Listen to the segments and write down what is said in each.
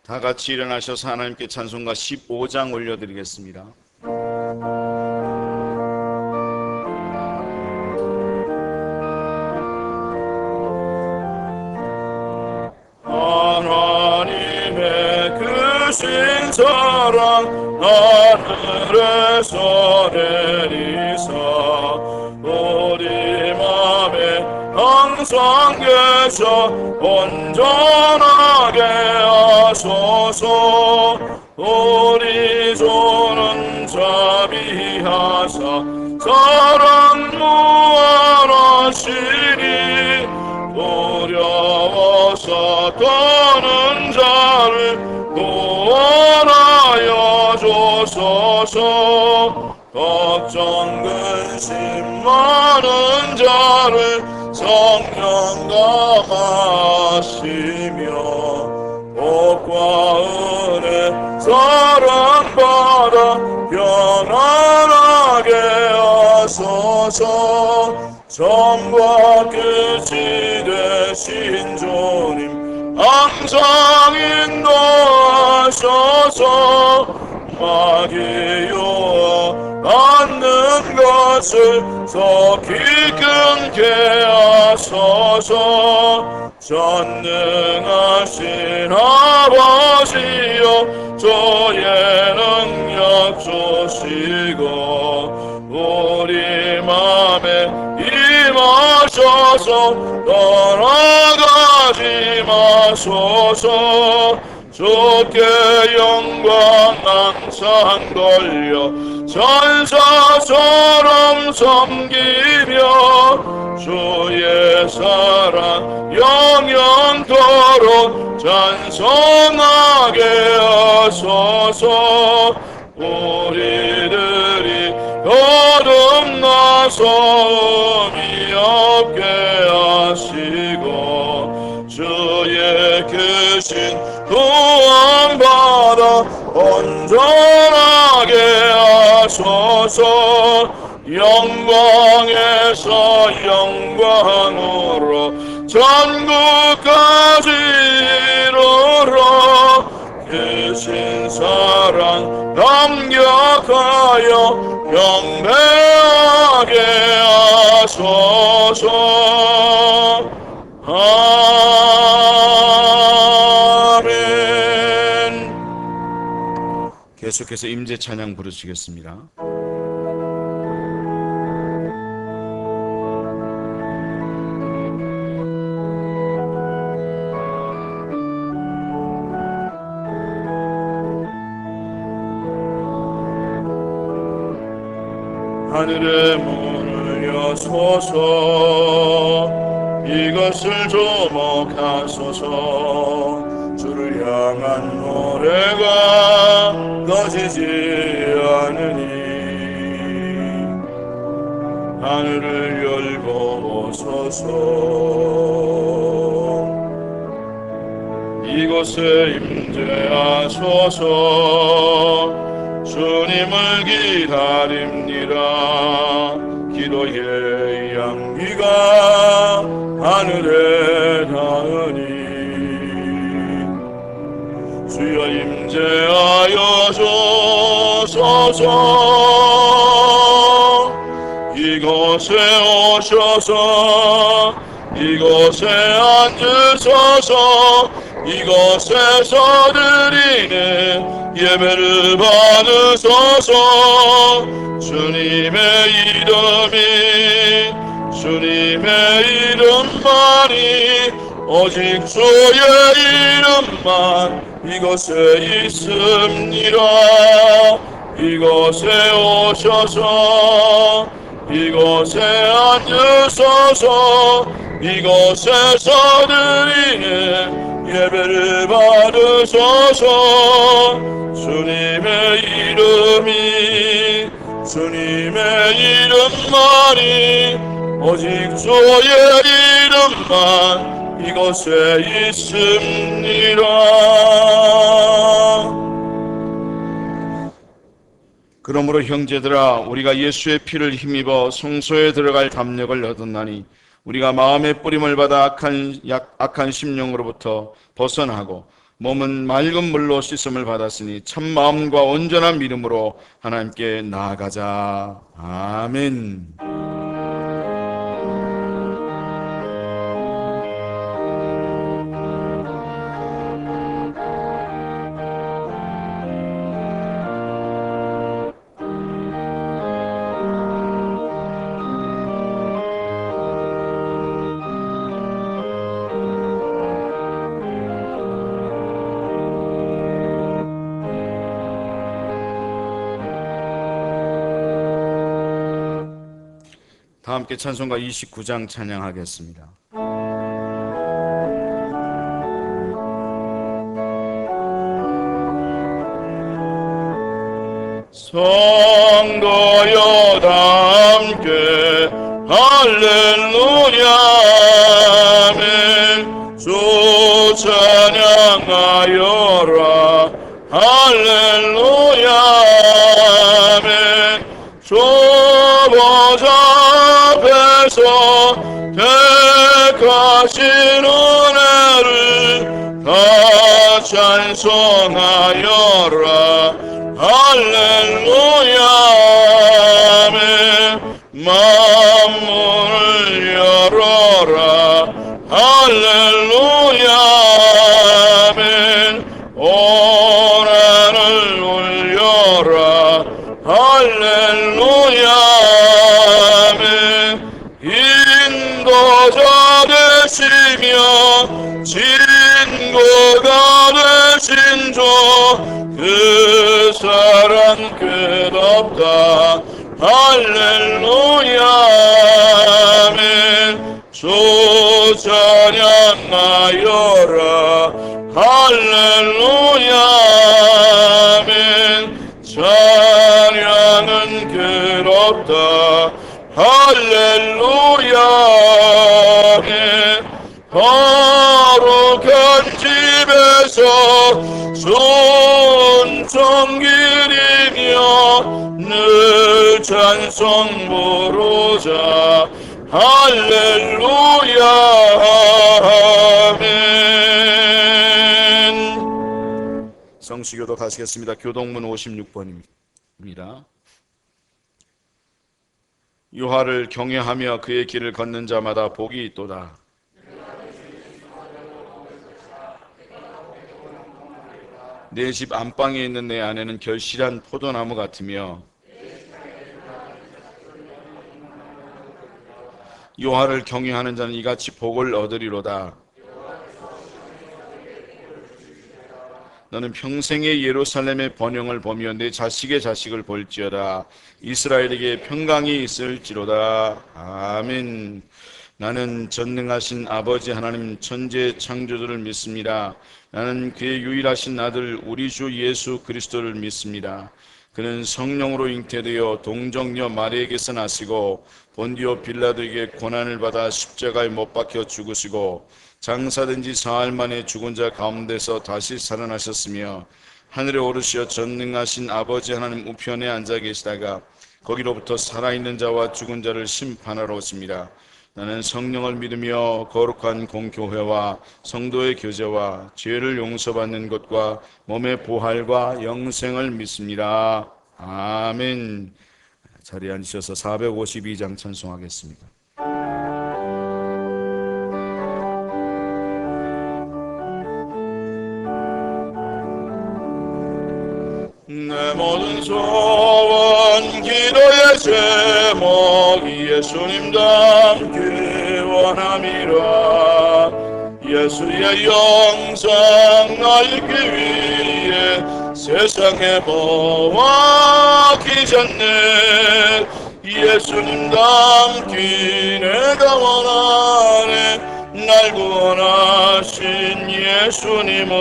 다 같이 일어나셔서 하나님께 찬송가 15장 올려드리겠습니다. 하나님의 크신 사랑 하늘에서 내리사 우리 맘에 항상 계셔 온전하게 하소서. 우리 조는 자비하사 사랑 무한하시니 두려워서 떠는 자를 구원하여 주소서. 걱정 근심 많은 자를 성령 감하시며 복과 은혜 사랑받아 편안하게 하소서. 처음과 끝이 되신 주님 항상 인도하셔서 마귀 유혹 받는 것을 속히 끊게 하소서. 전능하신 아버지여 주의 능력 주시고 우리 맘에 임하셔서 떠나가지 마소서. 주께 영광 항상 돌려 천사처럼 섬기며 주의 사랑 영영토록 찬송하게 하소서. 우리들이 거듭나서 의미 없게 하시고 주의 크신 구원받아 온전하게 하소서. 영광에서 영광으로 전국까지 이르러 크신 사랑 감격하여 경배하게 하소서. 아멘. 계속해서 임재 찬양 부르시겠습니다. 하늘의 문을 여소서. 이것을 주목하소서. 주를 향한 노래가 꺼지지 않으니 하늘을 열고 오소서. 이곳에 임재하소서. 주님을 기다립니다. 기도의 향기가 하늘에 닿으니 주여 임재하여 주소서. 이곳에 오셔서 이곳에 앉으소서. 이곳에서 드리는 예배를 받으소서. 주님의 이름만이 오직 주의 이름만 이곳에 있습니다. 이곳에 오셔서 이곳에 앉으소서. 이곳에서 드리는 예배를 받으소서. 주님의 이름만이 오직 주의 이름만 이곳에 있습니다. 그러므로 형제들아 우리가 예수의 피를 힘입어 성소에 들어갈 담력을 얻었나니 우리가 마음의 뿌림을 받아 악한 심령으로부터 벗어나고 몸은 맑은 물로 씻음을 받았으니 참 마음과 온전한 믿음으로 하나님께 나아가자. 아멘. 다 함께 찬송가 29장 찬양하겠습니다. 성도여 다 함께 할렐루야 아멘. 주 찬양하여라 할렐루야 아멘. 주 보좌 앞에서 택하신 은혜를 다 찬송하여라 할렐루야 아멘. 만문을 열어라 할렐루야 아멘. 오난을 울려라 할렐루야 아멘. 인도자 되시며 진고가 되신 주 그 사랑 끝없다 할렐루야 아멘. 주 찬양하여라 할렐루야 아멘. 찬양은 끝없다 할렐루야 아멘. 거룩한 집에서 순종기리며 늘 찬송 부르자 할렐루야 아멘. 성수교도 가시겠습니다. 교동문 56번입니다. 유하를 경외하며 그의 길을 걷는 자마다 복이 있도다. 내 집 안방에 있는 내 아내는 결실한 포도나무 같으며 여호와를 경외하는 자는 이같이 복을 얻으리로다. 너는 평생의 예루살렘의 번영을 보며 내 자식의 자식을 볼지어다. 이스라엘에게 평강이 있을지로다. 아멘. 나는 전능하신 아버지 하나님 천지의 창조주를 믿습니다. 나는 그의 유일하신 아들 우리 주 예수 그리스도를 믿습니다. 그는 성령으로 잉태되어 동정녀 마리에게서 나시고 본디오 빌라도에게 고난을 받아 십자가에 못 박혀 죽으시고 장사된 지 사흘 만에 죽은 자 가운데서 다시 살아나셨으며 하늘에 오르시어 전능하신 아버지 하나님 우편에 앉아 계시다가 거기로부터 살아있는 자와 죽은 자를 심판하러 오십니다. 나는 성령을 믿으며 거룩한 공교회와 성도의 교제와 죄를 용서받는 것과 몸의 부활과 영생을 믿습니다. 아멘. 자리에 앉으셔서 452장 찬송하겠습니다. 내 모든 소원 기도의 제목 예수님 닮기 원함이라. 예수의 영상 알기 위해 세상에 보아키셨네. 예수님 닮기 내가 원하네. 날 구원하신 예수님을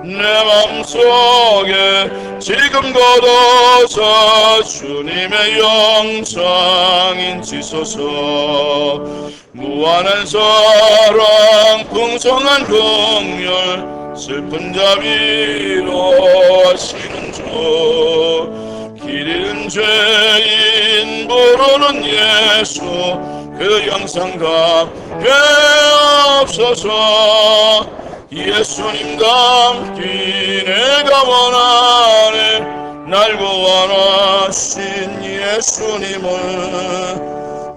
내 맘속에 지금 걷어서 주님의 영상 인치소서. 무한한 사랑 풍성한 긍휼 슬픈 자비로 하시는 주. 길 잃은 죄인 부르는 예수 그 영상 갚게 없소서. 예수님과 함께 내가 원하네. 날 구원하신 예수님을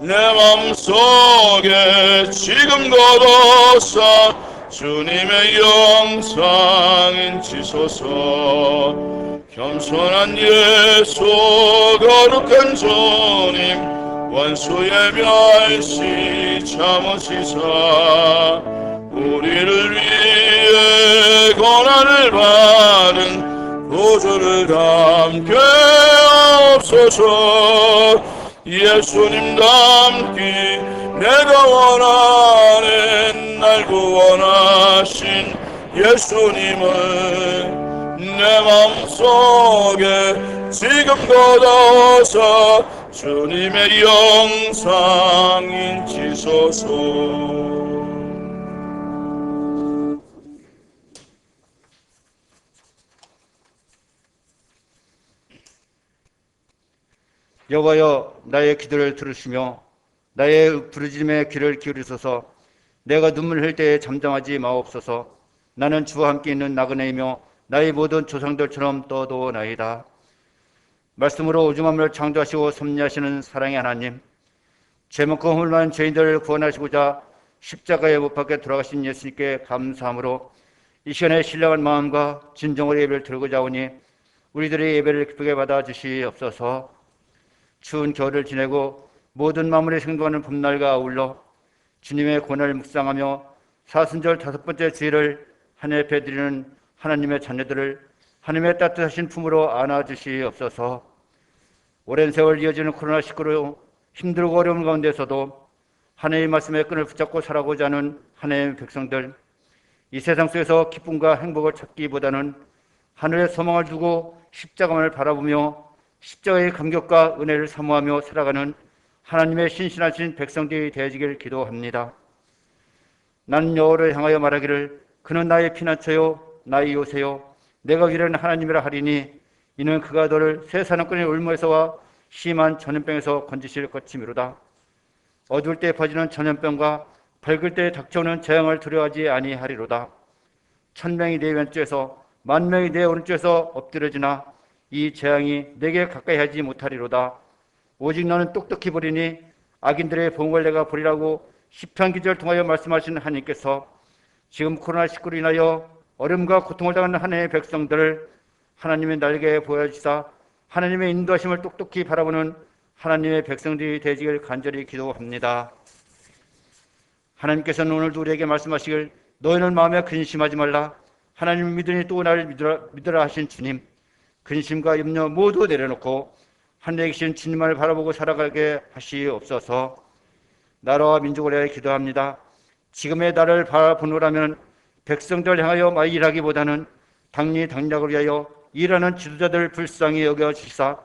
내 맘속에 지금 거둬서 주님의 영상 인치소서. 겸손한 예수 거룩한 주님 원수의 멸시 참으시사 우리를 위해 고난을 받은 구주를 담게 하옵소서. 예수님과 함께 내가 원하는 날 구원하신 예수님을 내 마음속에 지금 거둬서 주님의 영상 인치소서. 여호와여, 나의 기도를 들으시며 나의 부르짖음에 귀를 기울이소서. 내가 눈물 흘릴 때에 잠잠하지 마옵소서. 나는 주와 함께 있는 나그네이며 나의 모든 조상들처럼 떠도나이다. 말씀으로 우주 만물을 창조하시고 섭리하시는 사랑의 하나님, 죄 많고 허물 많은 죄인들을 구원하시고자 십자가에 못 박혀 돌아가신 예수님께 감사함으로 이 시간에 신령한 마음과 진정으로 예배를 드리고자 하오니 우리들의 예배를 기쁘게 받아주시옵소서. 추운 겨울을 지내고 모든 만물이 생동하는 봄날과 아울러 주님의 고난을 묵상하며 사순절 5번째 주일을 하늘 앞에 드리는 하나님의 자녀들을 하나님의 따뜻하신 품으로 안아주시옵소서. 오랜 세월 이어지는 코로나19로 힘들고 어려운 가운데서도 하나님의 말씀의 끈을 붙잡고 살아가고자 하는 하나님의 백성들, 이 세상 속에서 기쁨과 행복을 찾기보다는 하늘에 소망을 두고 십자가만을 바라보며 십자가의 감격과 은혜를 사모하며 살아가는 하나님의 신실하신 백성들이 되어지길 기도합니다. 나는 여호와를 향하여 말하기를 그는 나의 피난처요 나의 요새요 내가 위로는 하나님이라 하리니 이는 그가 너를 새 사냥꾼의 울무에서와 심한 전염병에서 건지실 것이미로다. 어두울 때 퍼지는 전염병과 밝을 때 닥쳐오는 재앙을 두려워하지 아니하리로다. 1000명이 내 왼쪽에서 10,000명이 내 오른쪽에서 엎드려지나 이 재앙이 내게 가까이 하지 못하리로다. 오직 너는 똑똑히 보리니 악인들의 봉을 내가 보리라고 시편 기절을 통하여 말씀하신 하나님께서 지금 코로나19로 인하여 어려움과 고통을 당하는 하나님의 백성들을 하나님의 날개에 보여주사 하나님의 인도하심을 똑똑히 바라보는 하나님의 백성들이 되시길 간절히 기도합니다. 하나님께서는 오늘도 우리에게 말씀하시길 너희는 마음에 근심하지 말라. 하나님을 믿으니 또 나를 믿으라 하신 주님, 근심과 염려 모두 내려놓고 하늘에 계신 주님만을 바라보고 살아가게 하시옵소서. 나라와 민족을 위하여 기도합니다. 지금의 나를 바라보노라면 백성들 향하여 일하기보다는 당리당략을 위하여 일하는 지도자들 불쌍히 여겨주시사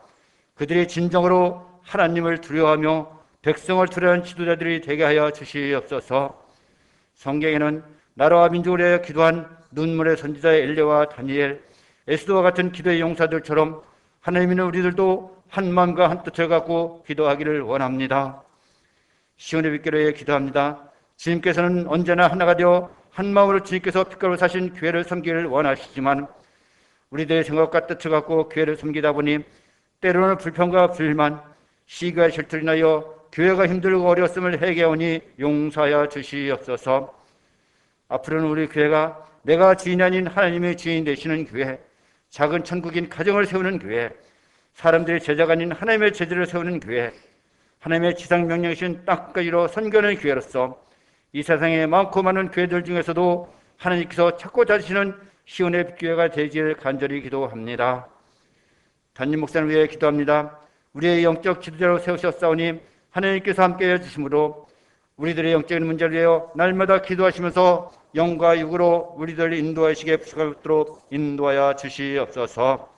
그들이 진정으로 하나님을 두려워하며 백성을 두려워하는 지도자들이 되게 하여 주시옵소서. 성경에는 나라와 민족을 위하여 기도한 눈물의 선지자 엘리야와 다니엘, 에스더와 같은 기도의 용사들처럼 하나님은 우리들도 한 마음과 한 뜻을 갖고 기도하기를 원합니다. 시온의 빛교회에 위해 기도합니다. 주님께서는 언제나 하나가 되어 한 마음으로 주님께서 빛깔로 사신 교회를 섬기기를 원하시지만 우리들의 생각과 뜻을 갖고 교회를 섬기다 보니 때로는 불평과 불만, 시기와 질투로 인하여 교회가 힘들고 어려웠음을 회개하오니 용서하여 주시옵소서. 앞으로는 우리 교회가 내가 주인이 아닌 하나님의 주인 되시는 교회, 작은 천국인 가정을 세우는 교회, 사람들의 제자가 아닌 하나님의 제자를 세우는 교회, 하나님의 지상명령이신 땅끝까지로 선교하는 교회로서 이 세상에 많고 많은 교회들 중에서도 하나님께서 찾고 찾으시는 시온의 빛교회가 되기를 간절히 기도합니다. 담임 목사를 위해 기도합니다. 우리의 영적 지도자로 세우셨사오니 하나님께서 함께해 주심으로 우리들의 영적인 문제를 위하여 날마다 기도하시면서 영과 육으로 우리들을 인도하시기에 부족하도록 인도하여 주시옵소서.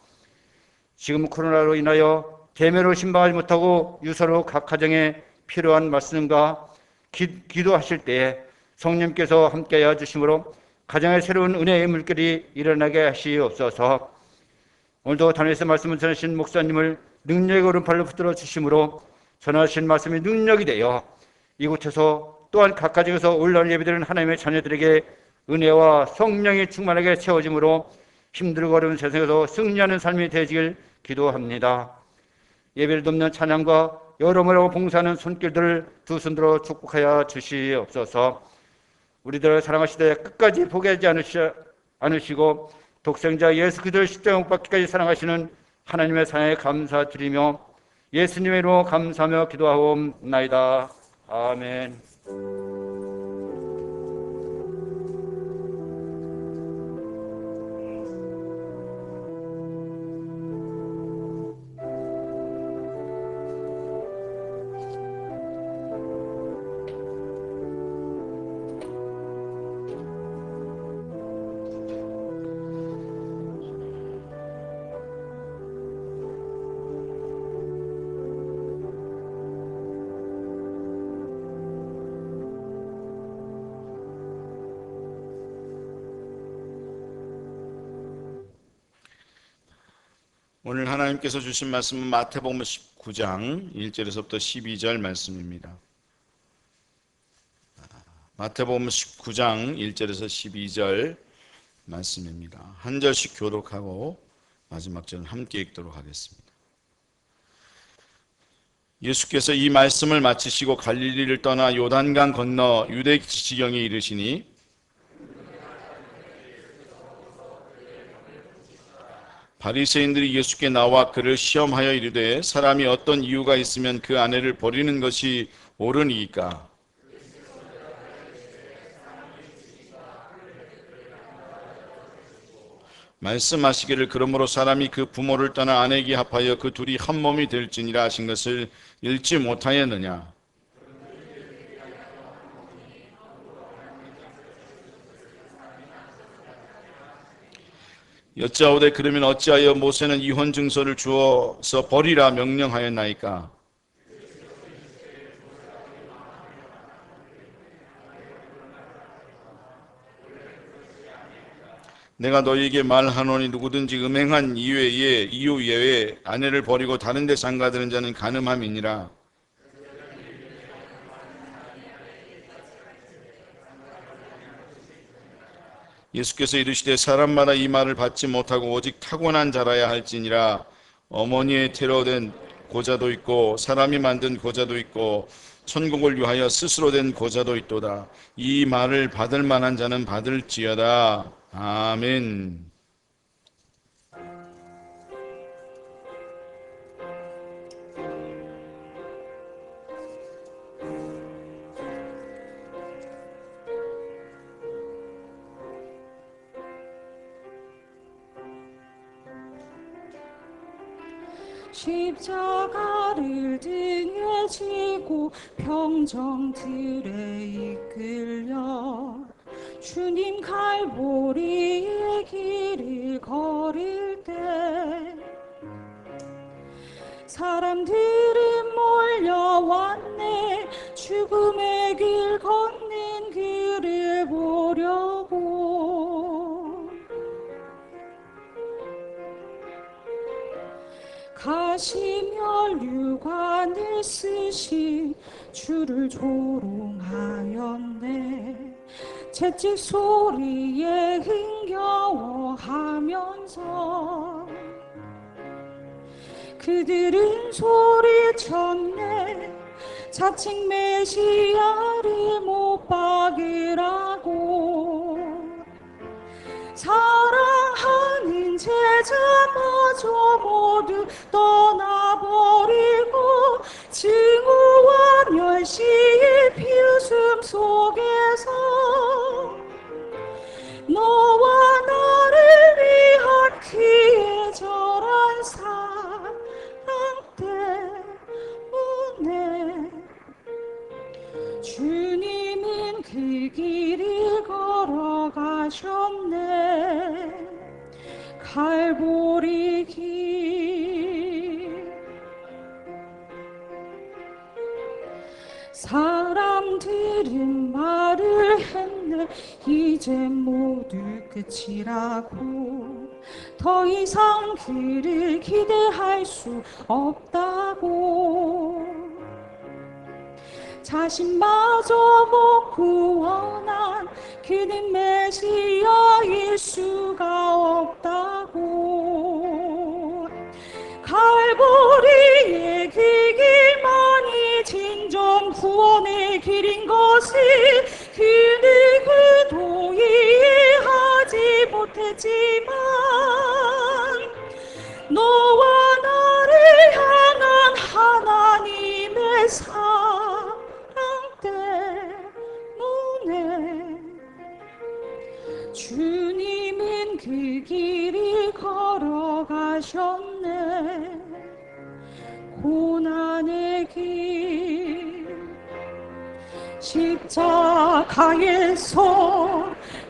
지금 코로나로 인하여 대면으로 신방하지 못하고 유서로 각 가정에 필요한 말씀과 기도하실 때에 성령께서 함께하여 주심으로 가정에 새로운 은혜의 물결이 일어나게 하시옵소서. 오늘도 단에서 말씀을 전하신 목사님을 능력의 오른팔로 붙들어 주심으로 전하신 말씀이 능력이 되어 이곳에서 또한 각 가정에서 올라온 예배드리는 하나님의 자녀들에게 은혜와 성령이 충만하게 채워짐으로 힘들고 어려운 세상에서 승리하는 삶이 되시길 기도합니다. 예배를 돕는 찬양과 여러모로 봉사하는 손길들을 두 손으로 축복하여 주시옵소서. 우리들을 사랑하시되 끝까지 포기하지 않으시고 독생자 예수 그리스도를 십자가 못 박기까지 사랑하시는 하나님의 사랑에 감사드리며 예수님의 이름으로 감사하며 기도하옵나이다. 아멘. 오늘 하나님께서 주신 말씀은 마태복음 19장 1절에서부터 12절 말씀입니다. 마태복음 19장 1절에서 12절 말씀입니다. 한 절씩 교독하고 마지막 절은 함께 읽도록 하겠습니다. 예수께서 이 말씀을 마치시고 갈릴리를 떠나 요단강 건너 유대 지경에 이르시니 바리새인들이 예수께 나와 그를 시험하여 이르되 사람이 어떤 이유가 있으면 그 아내를 버리는 것이 옳으니까? 말씀하시기를 그러므로 사람이 그 부모를 떠나 아내에게 합하여 그 둘이 한 몸이 될지니라 하신 것을 읽지 못하였느냐? 여짜오되 그러면 어찌하여 모세는 이혼 증서를 주어서 버리라 명령하였나이까? 내가 너희에게 말하노니 누구든지 음행한 이유 외에 아내를 버리고 다른 데 장가드는 자는 간음함이니라. 예수께서 이르시되 사람마다 이 말을 받지 못하고 오직 타고난 자라야 할지니라. 어머니의 태로 된 고자도 있고 사람이 만든 고자도 있고 천국을 위하여 스스로 된 고자도 있도다. 이 말을 받을 만한 자는 받을지어다. 아멘. 십자가를 등에 지고 평정들에 이끌려 주님 갈보리의 길을 걸을 때 사람들은 몰려왔네. 죽음의 길 걷는 그를 보려고. 가시면류관을 쓰신 주를 조롱하였네. 채찍 소리에 흥겨워하면서 그들은 소리쳤네. 자칭 메시아를 못 박으라고. 사랑하는 제자마저 모두 떠나버리고 증오와 멸시의 비웃음 속에서 너와 나를 위한 그의 절한 사랑 때문에 주님은 그 길을 걸어가셨네. 갈보리 길. 사람들은 말을 했네. 이제 모두 끝이라고. 더 이상 그를 기대할 수 없다고. 자신마저 못 구원한 그는 메시아일 수가 없다고. 갈보리의 그 길만이 진정 구원의 길인 것을 그는 그도 이해하지 못했지만 너와 나를 향한 하나님의 사랑 때문에 주님은 그 길을 걸어가셨네. 고난의 길 십자가에서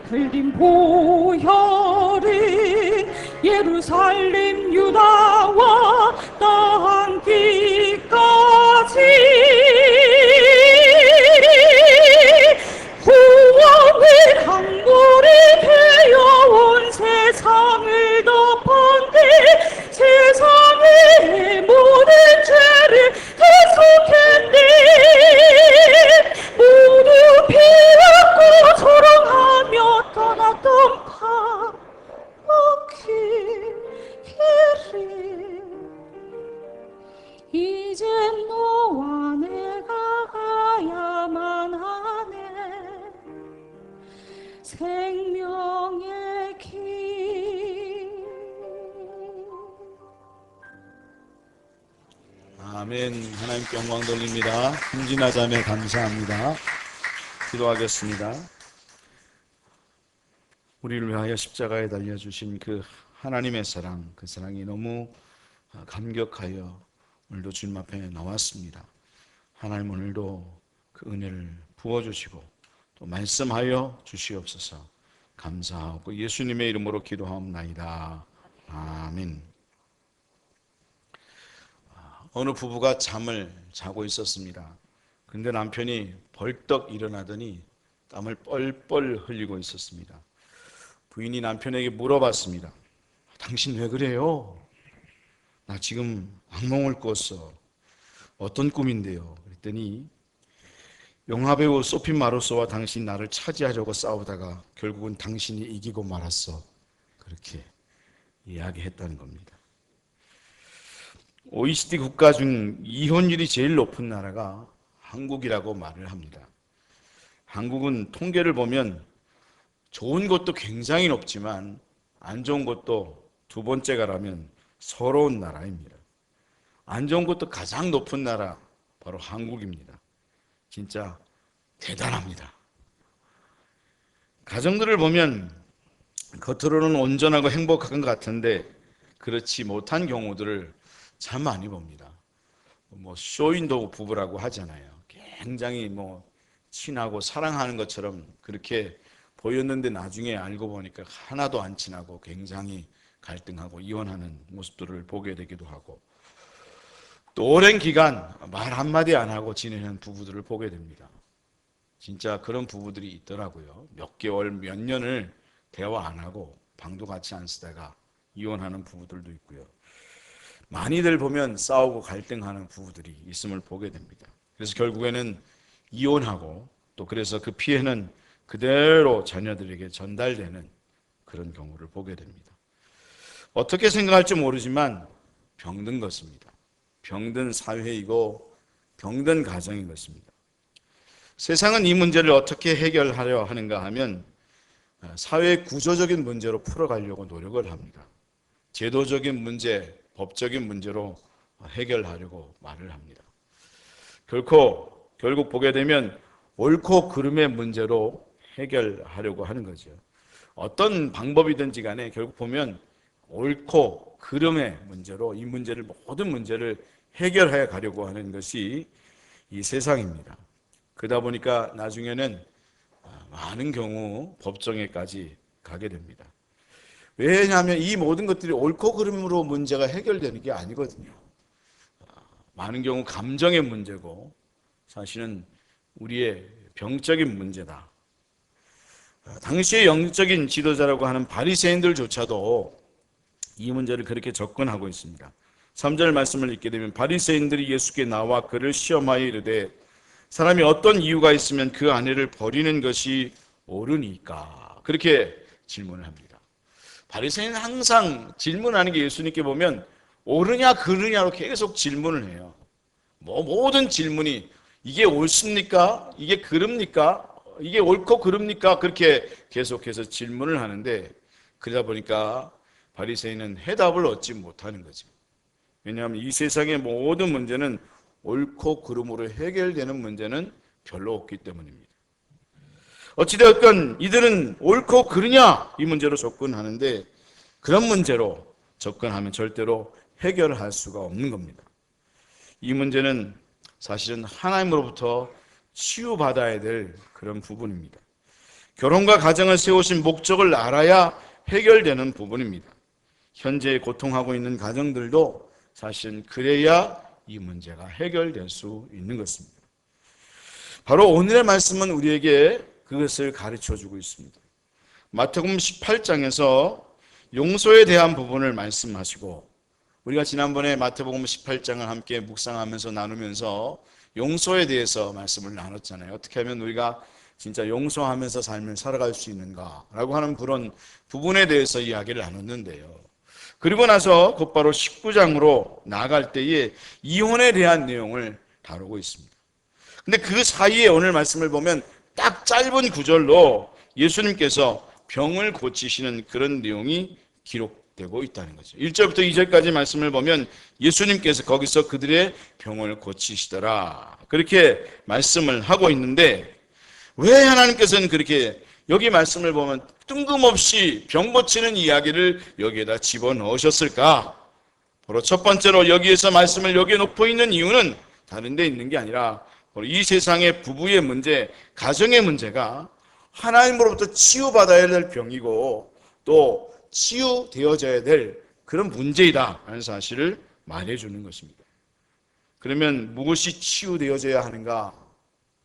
흘린 보혈은 예루살렘 유다와 땅 끝까지 구원의 강물이 되어온 세상을 덮었네. 세상의 모든 죄를 대속했네. 모두 피하고 조롱하며 떠났던 파먹힌 길이 이제 너와 내가 가야만 하네. 생명의 길. 아멘. 하나님께 영광 돌립니다. 흥진하자매 감사합니다. 기도하겠습니다. 우리를 위하여 십자가에 달려주신 그 하나님의 사랑, 그 사랑이 너무 감격하여 오늘도 주님 앞에 나왔습니다. 하나님 오늘도 그 은혜를 부어주시고 또 말씀하여 주시옵소서. 감사하고 예수님의 이름으로 기도하옵나이다. 아멘. 어느 부부가 잠을 자고 있었습니다. 근데 남편이 벌떡 일어나더니 땀을 뻘뻘 흘리고 있었습니다. 부인이 남편에게 물어봤습니다. 당신 왜 그래요? 나 지금 악몽을 꿨어. 어떤 꿈인데요? 그랬더니 영화배우 소피 마르소와 당신 나를 차지하려고 싸우다가 결국은 당신이 이기고 말았어. 그렇게 이야기했다는 겁니다. OECD 국가 중 이혼율이 제일 높은 나라가 한국이라고 말을 합니다. 한국은 통계를 보면 좋은 것도 굉장히 높지만 안 좋은 것도 두 번째가라면 서러운 나라입니다. 안 좋은 것도 가장 높은 나라 바로 한국입니다. 진짜 대단합니다. 가정들을 보면 겉으로는 온전하고 행복한 것 같은데 그렇지 못한 경우들을 참 많이 봅니다. 쇼윈도우 부부라고 하잖아요. 굉장히 친하고 사랑하는 것처럼 그렇게 보였는데 나중에 알고 보니까 하나도 안 친하고 굉장히 갈등하고 이혼하는 모습들을 보게 되기도 하고, 또 오랜 기간 말 한마디 안 하고 지내는 부부들을 보게 됩니다. 진짜 그런 부부들이 있더라고요. 몇 개월, 몇 년을 대화 안 하고 방도 같이 안 쓰다가 이혼하는 부부들도 있고요. 많이들 보면 싸우고 갈등하는 부부들이 있음을 보게 됩니다. 그래서 결국에는 이혼하고 또 그래서 그 피해는 그대로 자녀들에게 전달되는 그런 경우를 보게 됩니다. 어떻게 생각할지 모르지만 병든 것입니다. 병든 사회이고 병든 가정인 것입니다. 세상은 이 문제를 어떻게 해결하려 하는가 하면 사회의 구조적인 문제로 풀어가려고 노력을 합니다. 제도적인 문제, 법적인 문제로 해결하려고 말을 합니다. 결국 보게 되면 옳고 그름의 문제로 해결하려고 하는 거죠. 어떤 방법이든지 간에 결국 보면 옳고 그름의 문제로 이 문제를, 모든 문제를 해결해 가려고 하는 것이 이 세상입니다. 그러다 보니까 나중에는 많은 경우 법정에까지 가게 됩니다. 왜냐하면 이 모든 것들이 옳고 그름으로 문제가 해결되는 게 아니거든요. 많은 경우 감정의 문제고 사실은 우리의 병적인 문제다. 당시의 영적인 지도자라고 하는 바리새인들조차도 이 문제를 그렇게 접근하고 있습니다. 3절 말씀을 읽게 되면 바리새인들이 예수께 나와 그를 시험하여 이르되 사람이 어떤 이유가 있으면 그 아내를 버리는 것이 옳으니까? 그렇게 질문을 합니다. 바리새인은 항상 질문하는 게 예수님께 보면 옳으냐 그르냐로 계속 질문을 해요. 모든 질문이 이게 옳습니까? 이게 그릅니까? 이게 옳고 그릅니까? 그렇게 계속해서 질문을 하는데, 그러다 보니까 바리새인은 해답을 얻지 못하는 거죠. 왜냐하면 이 세상의 모든 문제는 옳고 그름으로 해결되는 문제는 별로 없기 때문입니다. 어찌되었건 이들은 옳고 그르냐 이 문제로 접근하는데, 그런 문제로 접근하면 절대로 해결할 수가 없는 겁니다. 이 문제는 사실은 하나님으로부터 치유받아야 될 그런 부분입니다. 결혼과 가정을 세우신 목적을 알아야 해결되는 부분입니다. 현재 고통하고 있는 가정들도 사실은 그래야 이 문제가 해결될 수 있는 것입니다. 바로 오늘의 말씀은 우리에게 그것을 가르쳐주고 있습니다. 마태복음 18장에서 용서에 대한 부분을 말씀하시고, 우리가 지난번에 마태복음 18장을 함께 묵상하면서 나누면서 용서에 대해서 말씀을 나눴잖아요. 어떻게 하면 우리가 진짜 용서하면서 삶을 살아갈 수 있는가라고 하는 그런 부분에 대해서 이야기를 나눴는데요. 그리고 나서 곧바로 19장으로 나아갈 때에 이혼에 대한 내용을 다루고 있습니다. 근데 그 사이에 오늘 말씀을 보면 딱 짧은 구절로 예수님께서 병을 고치시는 그런 내용이 기록되고 있다는 거죠. 1절부터 2절까지 말씀을 보면 예수님께서 거기서 그들의 병을 고치시더라, 그렇게 말씀을 하고 있는데, 왜 하나님께서는 그렇게 여기 말씀을 보면 뜬금없이 병 고치는 이야기를 여기에다 집어넣으셨을까? 바로 첫 번째로 여기에서 말씀을 여기에 놓고 있는 이유는 다른 데 있는 게 아니라 바로 이 세상의 부부의 문제, 가정의 문제가 하나님으로부터 치유받아야 될 병이고 또 치유되어져야 될 그런 문제이다 하는 사실을 말해주는 것입니다. 그러면 무엇이 치유되어져야 하는가?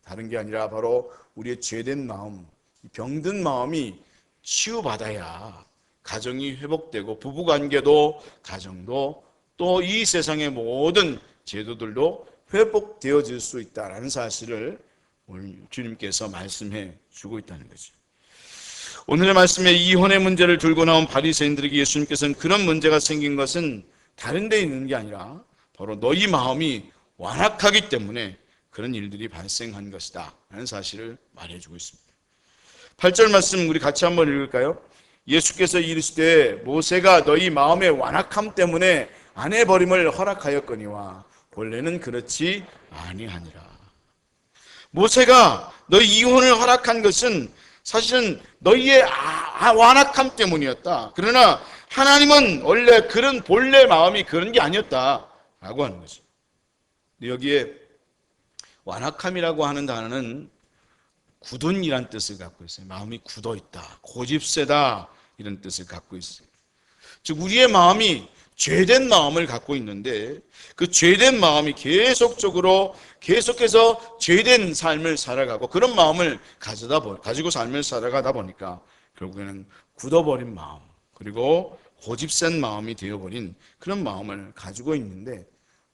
다른 게 아니라 바로 우리의 죄된 마음, 병든 마음이 치유받아야 가정이 회복되고 부부관계도 가정도 또 이 세상의 모든 제도들도 회복되어질 수 있다는 사실을 오늘 주님께서 말씀해 주고 있다는 거죠. 오늘의 말씀에 이혼의 문제를 들고 나온 바리새인들에게 예수님께서는 그런 문제가 생긴 것은 다른 데 있는 게 아니라 바로 너희 마음이 완악하기 때문에 그런 일들이 발생한 것이다 라는 사실을 말해주고 있습니다. 8절 말씀 우리 같이 한번 읽을까요? 예수께서 이르시되 모세가 너희 마음의 완악함 때문에 아내 버림을 허락하였거니와 본래는 그렇지 아니하니라. 모세가 너희 이혼을 허락한 것은 사실은 너희의 완악함 때문이었다. 그러나 하나님은 원래 그런 본래 마음이 그런 게 아니었다라고 하는 거죠. 여기에 완악함이라고 하는 단어는 굳은이란 뜻을 갖고 있어요. 마음이 굳어 있다, 고집세다 이런 뜻을 갖고 있어요. 즉 우리의 마음이 죄된 마음을 갖고 있는데 그 죄된 마음이 계속해서 죄된 삶을 살아가고 그런 마음을 가지고 삶을 살아가다 보니까 결국에는 굳어버린 마음 그리고 고집센 마음이 되어버린 그런 마음을 가지고 있는데,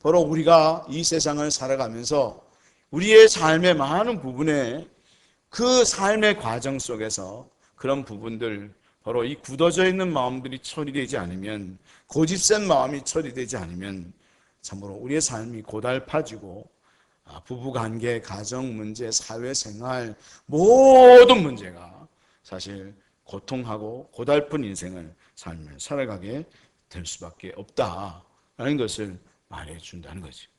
바로 우리가 이 세상을 살아가면서 우리의 삶의 많은 부분에 그 삶의 과정 속에서 그런 부분들, 바로 이 굳어져 있는 마음들이 처리되지 않으면, 고집센 마음이 처리되지 않으면 참으로 우리의 삶이 고달파지고 부부관계, 가정 문제, 사회생활 모든 문제가 사실 고통하고 고달픈 인생을 삶을 살아가게 될 수밖에 없다라는 것을 말해준다는 거죠.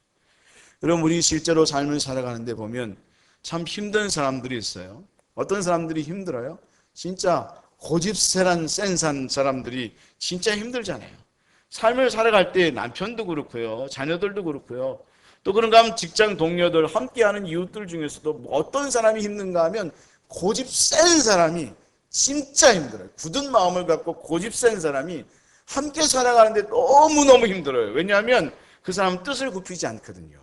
여러분, 우리 실제로 삶을 살아가는데 보면 참 힘든 사람들이 있어요. 어떤 사람들이 힘들어요? 진짜 고집세란 센 사람들이 진짜 힘들잖아요. 삶을 살아갈 때 남편도 그렇고요, 자녀들도 그렇고요, 또 그런가 하면 직장 동료들, 함께하는 이웃들 중에서도 어떤 사람이 힘든가 하면 고집 센 사람이 진짜 힘들어요. 굳은 마음을 갖고 고집 센 사람이 함께 살아가는데 너무너무 힘들어요. 왜냐하면 그 사람은 뜻을 굽히지 않거든요.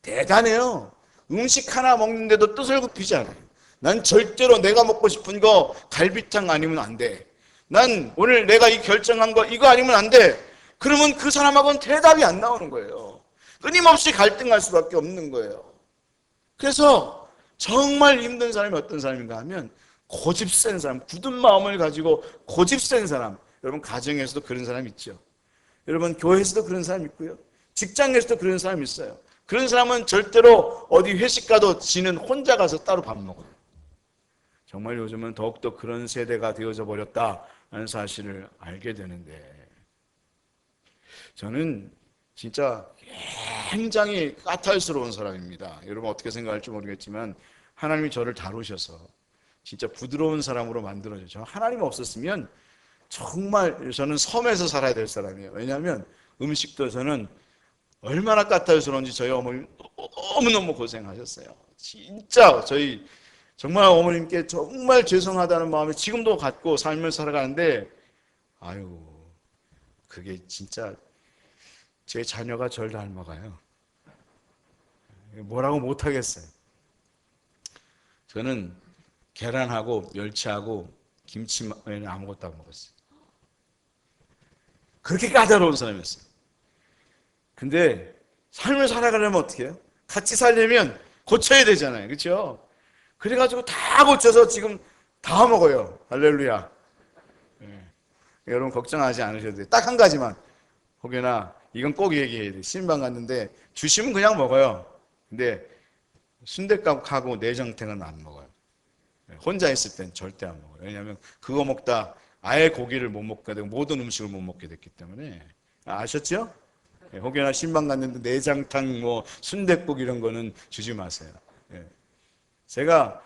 대단해요. 음식 하나 먹는데도 뜻을 굽히지 않아요. 난 절대로 내가 먹고 싶은 거 갈비탕 아니면 안 돼. 난 오늘 내가 이 결정한 거 이거 아니면 안 돼. 그러면 그 사람하고는 대답이 안 나오는 거예요. 끊임없이 갈등할 수밖에 없는 거예요. 그래서 정말 힘든 사람이 어떤 사람인가 하면 고집센 사람, 굳은 마음을 가지고 고집센 사람. 여러분 가정에서도 그런 사람 있죠. 여러분 교회에서도 그런 사람 있고요. 직장에서도 그런 사람 있어요. 그런 사람은 절대로 어디 회식 가도 지는 혼자 가서 따로 밥 먹어요. 정말 요즘은 더욱더 그런 세대가 되어져 버렸다는 사실을 알게 되는데, 저는 진짜 굉장히 까탈스러운 사람입니다. 여러분 어떻게 생각할지 모르겠지만 하나님이 저를 다루셔서 진짜 부드러운 사람으로 만들어주죠. 하나님 없었으면 정말 저는 섬에서 살아야 될 사람이에요. 왜냐하면 음식도 저는 얼마나 까탈스러운지 저희 어머니 너무너무 고생하셨어요. 진짜 저희 정말 어머님께 정말 죄송하다는 마음이 지금도 갖고 삶을 살아가는데, 아유, 그게 진짜 제 자녀가 절 닮아가요. 뭐라고 못하겠어요. 저는 계란하고 멸치하고 김치 외에는 아무것도 안 먹었어요. 그렇게 까다로운 사람이었어요. 근데 삶을 살아가려면 어떻게 해요? 같이 살려면 고쳐야 되잖아요. 그렇죠? 그래가지고 다 고쳐서 지금 다 먹어요. 할렐루야. 네. 여러분 걱정하지 않으셔도 돼요. 딱 한 가지만. 혹여나 이건 꼭 얘기해야 돼. 신방 갔는데 주시면 그냥 먹어요. 근데 순댓국하고 내장탕은 안 먹어요. 혼자 있을 땐 절대 안 먹어요. 왜냐하면 그거 먹다 아예 고기를 못 먹게 되고 모든 음식을 못 먹게 됐기 때문에. 아셨죠? 혹여나 신방 갔는데 내장탕, 순댓국 이런 거는 주지 마세요. 제가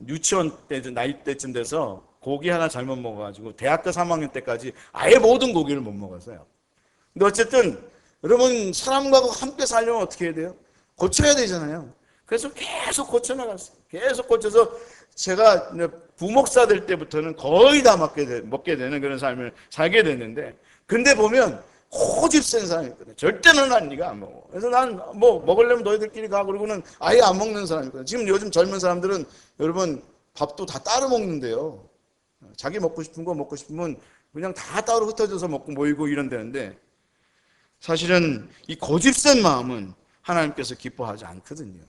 유치원 때 나이 때쯤 돼서 고기 하나 잘못 먹어가지고 대학교 3학년 때까지 아예 모든 고기를 못 먹었어요. 근데 어쨌든 여러분 사람과 함께 살려면 어떻게 해야 돼요? 고쳐야 되잖아요. 그래서 계속 고쳐나갔어요. 계속 고쳐서 제가 부목사 될 때부터는 거의 다 먹게 되는 그런 삶을 살게 됐는데, 근데 보면 고집센 사람이 있거든요. 절대는 난 네가 안 먹어. 그래서 난 뭐 먹으려면 너희들끼리 가. 그러고는 아예 안 먹는 사람이거든요. 지금 요즘 젊은 사람들은 여러분 밥도 다 따로 먹는데요. 자기 먹고 싶은 거 먹고 싶으면 그냥 다 따로 흩어져서 먹고 모이고 이런다는데, 사실은 이 고집센 마음은 하나님께서 기뻐하지 않거든요.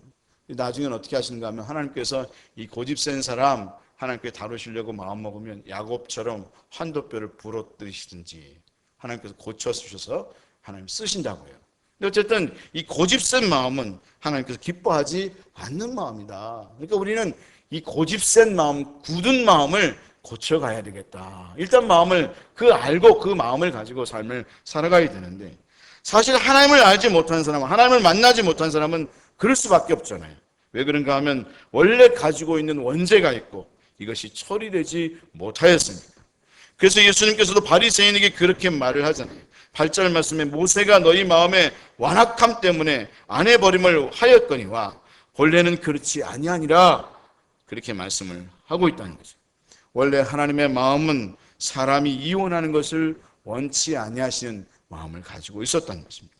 나중에는 어떻게 하시는가 하면 하나님께서 이 고집센 사람 하나님께 다루시려고 마음먹으면 야곱처럼 환도뼈를 부러뜨리시든지 하나님께서 고쳐주셔서 하나님 쓰신다고 해요. 근데 어쨌든 이 고집센 마음은 하나님께서 기뻐하지 않는 마음이다. 그러니까 우리는 이 고집센 마음, 굳은 마음을 고쳐가야 되겠다. 일단 마음을 알고 그 마음을 가지고 삶을 살아가야 되는데, 사실 하나님을 알지 못한 사람, 하나님을 만나지 못한 사람은 그럴 수밖에 없잖아요. 왜 그런가 하면 원래 가지고 있는 원죄가 있고 이것이 처리되지 못하였습니다. 그래서 예수님께서도 바리새인에게 그렇게 말을 하잖아요. 8절 말씀에 모세가 너희 마음의 완악함 때문에 아내 버림을 하였거니와 본래는 그렇지 아니하니라, 그렇게 말씀을 하고 있다는 거죠. 원래 하나님의 마음은 사람이 이혼하는 것을 원치 아니하시는 마음을 가지고 있었다는 것입니다.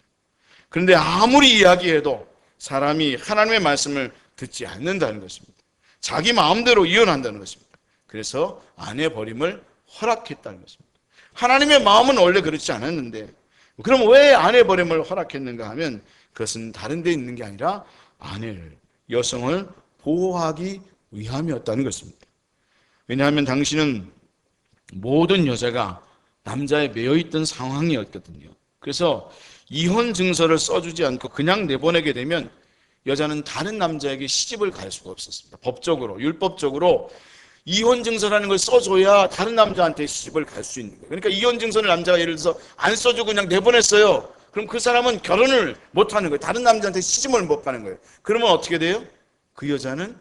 그런데 아무리 이야기해도 사람이 하나님의 말씀을 듣지 않는다는 것입니다. 자기 마음대로 이혼한다는 것입니다. 그래서 아내 버림을 허락했다는 것입니다. 하나님의 마음은 원래 그렇지 않았는데, 그럼 왜 아내 버림을 허락했는가 하면 그것은 다른 데 있는 게 아니라 여성을 보호하기 위함이었다는 것입니다. 왜냐하면 당신은 모든 여자가 남자에 매여있던 상황이었거든요. 그래서 이혼 증서를 써주지 않고 그냥 내보내게 되면 여자는 다른 남자에게 시집을 갈 수가 없었습니다. 법적으로, 율법적으로 이혼 증서라는 걸 써줘야 다른 남자한테 시집을 갈 수 있는 거예요. 그러니까 이혼 증서를 남자가 예를 들어서 안 써주고 그냥 내보냈어요. 그럼 그 사람은 결혼을 못 하는 거예요. 다른 남자한테 시집을 못 가는 거예요. 그러면 어떻게 돼요? 그 여자는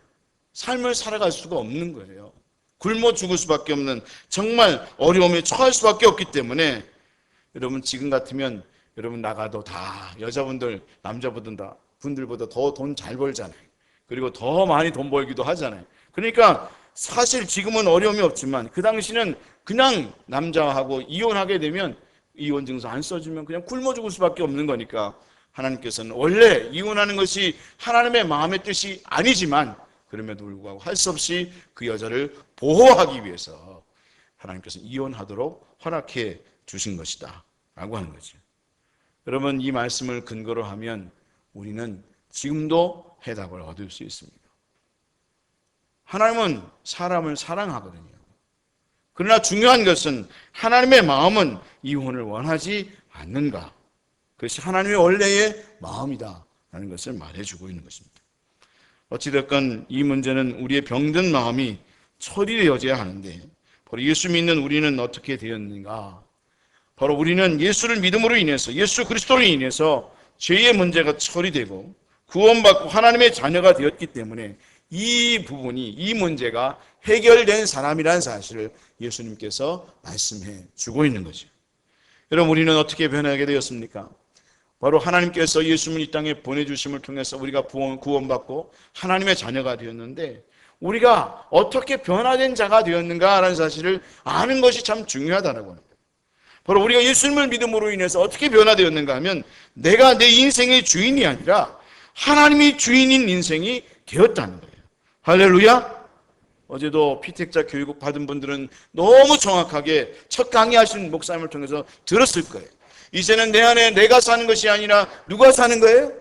삶을 살아갈 수가 없는 거예요. 굶어 죽을 수밖에 없는 정말 어려움에 처할 수밖에 없기 때문에, 여러분 지금 같으면 여러분 나가도 다 여자분들 남자분들보다 더 돈 잘 벌잖아요. 그리고 더 많이 돈 벌기도 하잖아요. 그러니까 사실 지금은 어려움이 없지만 그 당시는 그냥 남자하고 이혼하게 되면 이혼 증서 안 써주면 그냥 굶어 죽을 수밖에 없는 거니까, 하나님께서는 원래 이혼하는 것이 하나님의 마음의 뜻이 아니지만 그럼에도 불구하고 할 수 없이 그 여자를 보호하기 위해서 하나님께서 이혼하도록 허락해 주신 것이다 라고 하는 거죠. 여러분 이 말씀을 근거로 하면 우리는 지금도 해답을 얻을 수 있습니다. 하나님은 사람을 사랑하거든요. 그러나 중요한 것은 하나님의 마음은 이혼을 원하지 않는가. 그것이 하나님의 원래의 마음이다라는 것을 말해주고 있는 것입니다. 어찌됐건 이 문제는 우리의 병든 마음이 처리되어져야 하는데 바로 예수 믿는 우리는 어떻게 되었는가? 바로 우리는 예수를 믿음으로 인해서 예수 그리스도로 인해서 죄의 문제가 처리되고 구원받고 하나님의 자녀가 되었기 때문에 이 부분이 이 문제가 해결된 사람이라는 사실을 예수님께서 말씀해 주고 있는 거죠. 여러분 우리는 어떻게 변하게 되었습니까? 바로 하나님께서 예수님을 이 땅에 보내주심을 통해서 우리가 구원받고 하나님의 자녀가 되었는데 우리가 어떻게 변화된 자가 되었는가라는 사실을 아는 것이 참 중요하다고 합니다. 바로 우리가 예수님을 믿음으로 인해서 어떻게 변화되었는가 하면 내가 내 인생의 주인이 아니라 하나님이 주인인 인생이 되었다는 거예요. 할렐루야. 어제도 피택자 교육 받은 분들은 너무 정확하게 첫 강의하신 목사님을 통해서 들었을 거예요. 이제는 내 안에 내가 사는 것이 아니라 누가 사는 거예요?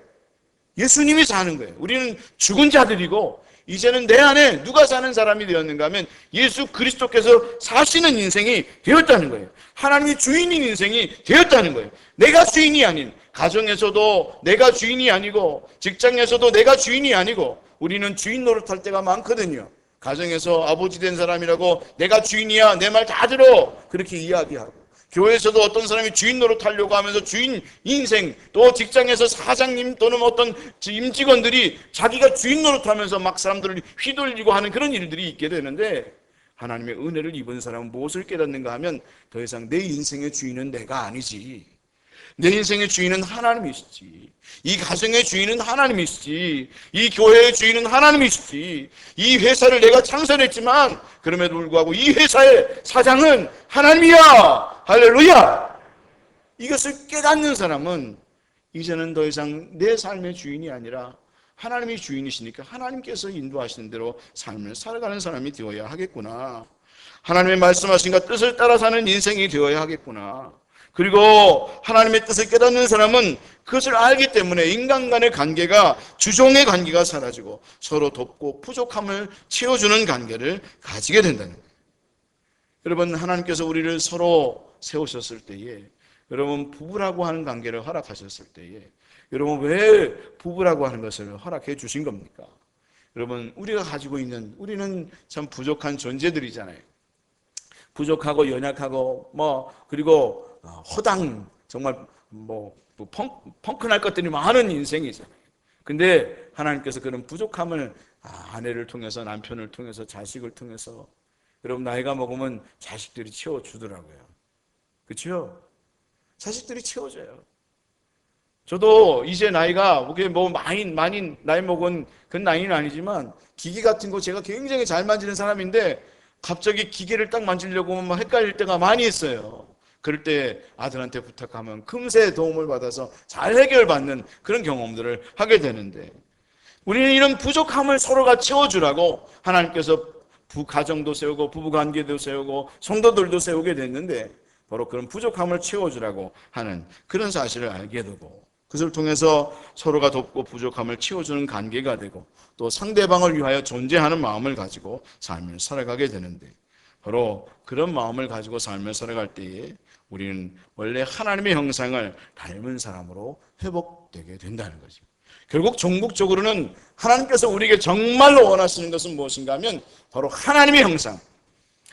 예수님이 사는 거예요. 우리는 죽은 자들이고 이제는 내 안에 누가 사는 사람이 되었는가 하면 예수 그리스도께서 사시는 인생이 되었다는 거예요. 하나님이 주인인 인생이 되었다는 거예요. 내가 주인이 아닌, 가정에서도 내가 주인이 아니고 직장에서도 내가 주인이 아니고 우리는 주인 노릇할 때가 많거든요. 가정에서 아버지 된 사람이라고 내가 주인이야, 내 말 다 들어, 그렇게 이야기하고 교회에서도 어떤 사람이 주인 노릇하려고 하면서 주인 인생, 또 직장에서 사장님 또는 어떤 임직원들이 자기가 주인 노릇하면서 막 사람들을 휘둘리고 하는 그런 일들이 있게 되는데 하나님의 은혜를 입은 사람은 무엇을 깨닫는가 하면 더 이상 내 인생의 주인은 내가 아니지. 내 인생의 주인은 하나님이시지. 이 가정의 주인은 하나님이시지. 이 교회의 주인은 하나님이시지. 이 회사를 내가 창설했지만 그럼에도 불구하고 이 회사의 사장은 하나님이야. 할렐루야. 이것을 깨닫는 사람은 이제는 더 이상 내 삶의 주인이 아니라 하나님이 주인이시니까 하나님께서 인도하시는 대로 삶을 살아가는 사람이 되어야 하겠구나. 하나님의 말씀하신 뜻을 따라 사는 인생이 되어야 하겠구나. 그리고 하나님의 뜻을 깨닫는 사람은 그것을 알기 때문에 인간 간의 관계가 주종의 관계가 사라지고 서로 돕고 부족함을 채워주는 관계를 가지게 된다는 거예요. 여러분 하나님께서 우리를 서로 세우셨을 때에 여러분 부부라고 하는 관계를 허락하셨을 때에 여러분 왜 부부라고 하는 것을 허락해 주신 겁니까? 여러분 우리가 가지고 있는 우리는 참 부족한 존재들이잖아요. 부족하고 연약하고 그리고 허당 정말 펑크날 것들이 많은 인생이잖아요. 근데 하나님께서 그런 부족함을 아내를 통해서 남편을 통해서 자식을 통해서 여러분 나이가 먹으면 자식들이 채워주더라고요. 그렇죠? 자식들이 채워줘요. 저도 이제 나이가 많이 나이 먹은 그런 나이는 아니지만 기계 같은 거 제가 굉장히 잘 만지는 사람인데 갑자기 기계를 딱 만지려고 하면 막 헷갈릴 때가 많이 있어요. 그럴 때 아들한테 부탁하면 금세 도움을 받아서 잘 해결받는 그런 경험들을 하게 되는데 우리는 이런 부족함을 서로가 채워주라고 하나님께서 가정도 세우고 부부관계도 세우고 성도들도 세우게 됐는데 바로 그런 부족함을 채워주라고 하는 그런 사실을 알게 되고 그것을 통해서 서로가 돕고 부족함을 채워주는 관계가 되고 또 상대방을 위하여 존재하는 마음을 가지고 삶을 살아가게 되는데 바로 그런 마음을 가지고 삶을 살아갈 때에 우리는 원래 하나님의 형상을 닮은 사람으로 회복되게 된다는 거죠. 결국 종국적으로는 하나님께서 우리에게 정말로 원하시는 것은 무엇인가 하면 바로 하나님의 형상.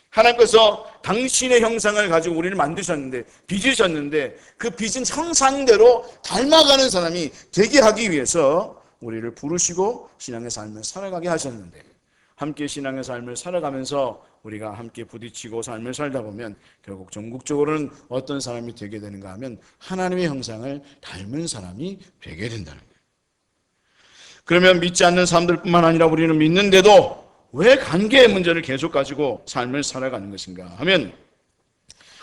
하나님께서 당신의 형상을 가지고 우리를 만드셨는데 빚으셨는데 그 빚은 형상대로 닮아가는 사람이 되게 하기 위해서 우리를 부르시고 신앙의 삶을 살아가게 하셨는데 함께 신앙의 삶을 살아가면서 우리가 함께 부딪히고 삶을 살다 보면 결국 전국적으로는 어떤 사람이 되게 되는가 하면 하나님의 형상을 닮은 사람이 되게 된다는 거예요. 그러면 믿지 않는 사람들뿐만 아니라 우리는 믿는데도 왜 관계의 문제를 계속 가지고 삶을 살아가는 것인가 하면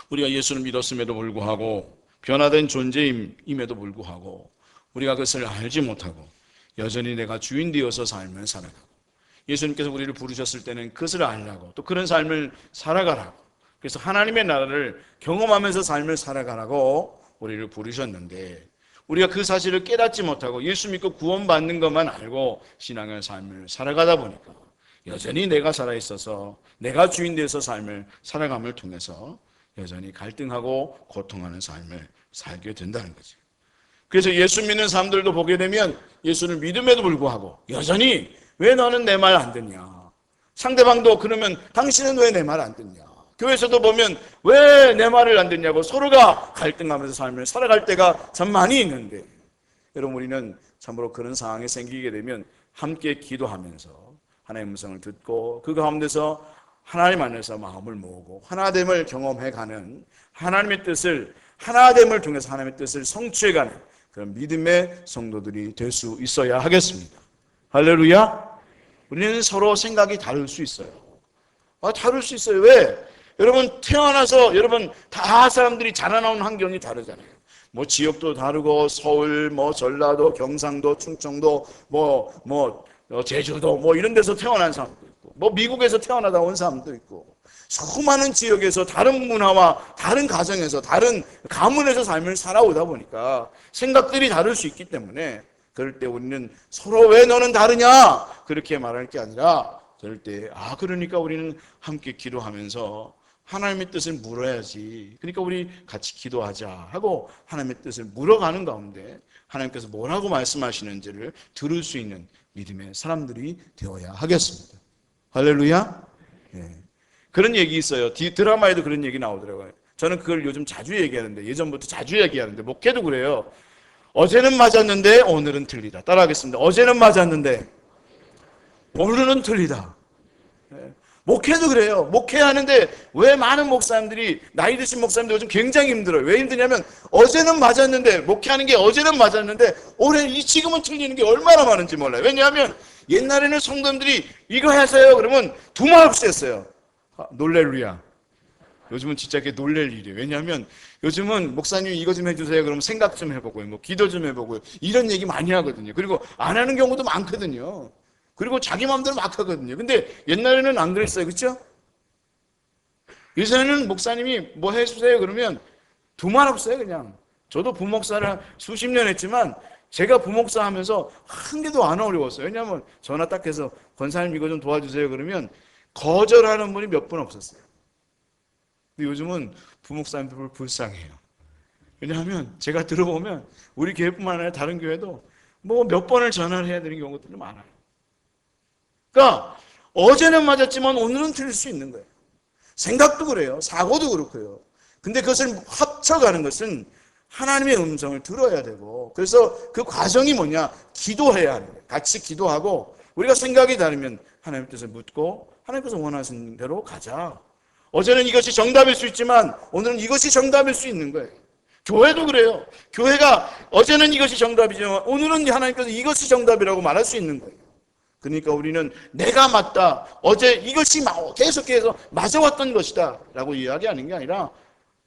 우리가 예수를 믿었음에도 불구하고 변화된 존재임에도 불구하고 우리가 그것을 알지 못하고 여전히 내가 주인 되어서 삶을 살아가고 예수님께서 우리를 부르셨을 때는 그것을 알라고 또 그런 삶을 살아가라고 그래서 하나님의 나라를 경험하면서 삶을 살아가라고 우리를 부르셨는데 우리가 그 사실을 깨닫지 못하고 예수 믿고 구원받는 것만 알고 신앙의 삶을 살아가다 보니까 여전히 내가 살아있어서 내가 주인 되어서 삶을 살아감을 통해서 여전히 갈등하고 고통하는 삶을 살게 된다는 거죠. 그래서 예수 믿는 사람들도 보게 되면 예수를 믿음에도 불구하고 여전히 왜 너는 내 말 안 듣냐. 상대방도 그러면 당신은 왜 내 말 안 듣냐. 교회에서도 보면 왜 내 말을 안 듣냐고 서로가 갈등하면서 삶을 살아갈 때가 참 많이 있는데, 여러분 우리는 참으로 그런 상황이 생기게 되면 함께 기도하면서 하나님의 음성을 듣고 그 가운데서 하나님 안에서 마음을 모으고 하나됨을 경험해가는, 하나님의 뜻을, 하나됨을 통해서 하나님의 뜻을 성취해가는 그런 믿음의 성도들이 될 수 있어야 하겠습니다. 할렐루야. 우리는 서로 생각이 다를 수 있어요. 다를 수 있어요. 왜? 여러분 태어나서 여러분 다 사람들이 자라나온 환경이 다르잖아요. 뭐 지역도 다르고 서울, 뭐 전라도, 경상도, 충청도, 제주도 뭐 이런 데서 태어난 사람도 있고, 뭐 미국에서 태어나다 온 사람도 있고, 수많은 지역에서 다른 문화와 다른 가정에서 다른 가문에서 삶을 살아오다 보니까 생각들이 다를 수 있기 때문에, 그럴 때 우리는 서로 왜 너는 다르냐 그렇게 말할 게 아니라, 그럴 때 그러니까 우리는 함께 기도하면서 하나님의 뜻을 물어야지, 그러니까 우리 같이 기도하자 하고 하나님의 뜻을 물어가는 가운데 하나님께서 뭐라고 말씀하시는지를 들을 수 있는 믿음의 사람들이 되어야 하겠습니다. 할렐루야. 그런 얘기 있어요. 드라마에도 그런 얘기 나오더라고요. 저는 그걸 요즘 자주 얘기하는데, 예전부터 자주 얘기하는데, 목회도 그래요. 어제는 맞았는데 오늘은 틀리다. 따라하겠습니다. 어제는 맞았는데 오늘은 틀리다. 목회도 그래요. 목회하는데 왜 많은 목사님들이, 나이 드신 목사님들 요즘 굉장히 힘들어요. 왜 힘드냐면 어제는 맞았는데, 목회하는 게 어제는 맞았는데 올해 지금은 틀리는 게 얼마나 많은지 몰라요. 왜냐하면 옛날에는 성도님들이 이거 하세요 그러면 두 말 없이 했어요. 놀렐루야. 요즘은 진짜 그게 놀랄 일이에요. 왜냐하면 요즘은 목사님 이거 좀 해주세요 그러면 생각 좀 해보고요, 뭐 기도 좀 해보고요, 이런 얘기 많이 하거든요. 그리고 안 하는 경우도 많거든요. 그리고 자기 마음대로 막 하거든요. 근데 옛날에는 안 그랬어요. 그렇죠? 요새는 목사님이 뭐 해주세요 그러면 두 말 없어요. 그냥. 저도 부목사를 수십 년 했지만 제가 부목사 하면서 한 개도 안 어려웠어요. 왜냐하면 전화 딱 해서 권사님 이거 좀 도와주세요 그러면 거절하는 분이 몇 분 없었어요. 근데 요즘은 부목사님들 불쌍해요. 왜냐하면 제가 들어보면 우리 교회뿐만 아니라 다른 교회도 뭐 몇 번을 전화를 해야 되는 경우들이 많아요. 그러니까 어제는 맞았지만 오늘은 틀릴 수 있는 거예요. 생각도 그래요. 사고도 그렇고요. 근데 그것을 합쳐가는 것은 하나님의 음성을 들어야 되고, 그래서 그 과정이 뭐냐? 기도해야 하는 거예요. 같이 기도하고 우리가 생각이 다르면 하나님의 뜻을 묻고 하나님께서 원하시는 대로 가자. 어제는 이것이 정답일 수 있지만 오늘은 이것이 정답일 수 있는 거예요. 교회도 그래요. 교회가 어제는 이것이 정답이지만 오늘은 하나님께서 이것이 정답이라고 말할 수 있는 거예요. 그러니까 우리는 내가 맞다, 어제 이것이 계속해서 맞아왔던 것이다 라고 이야기하는 게 아니라,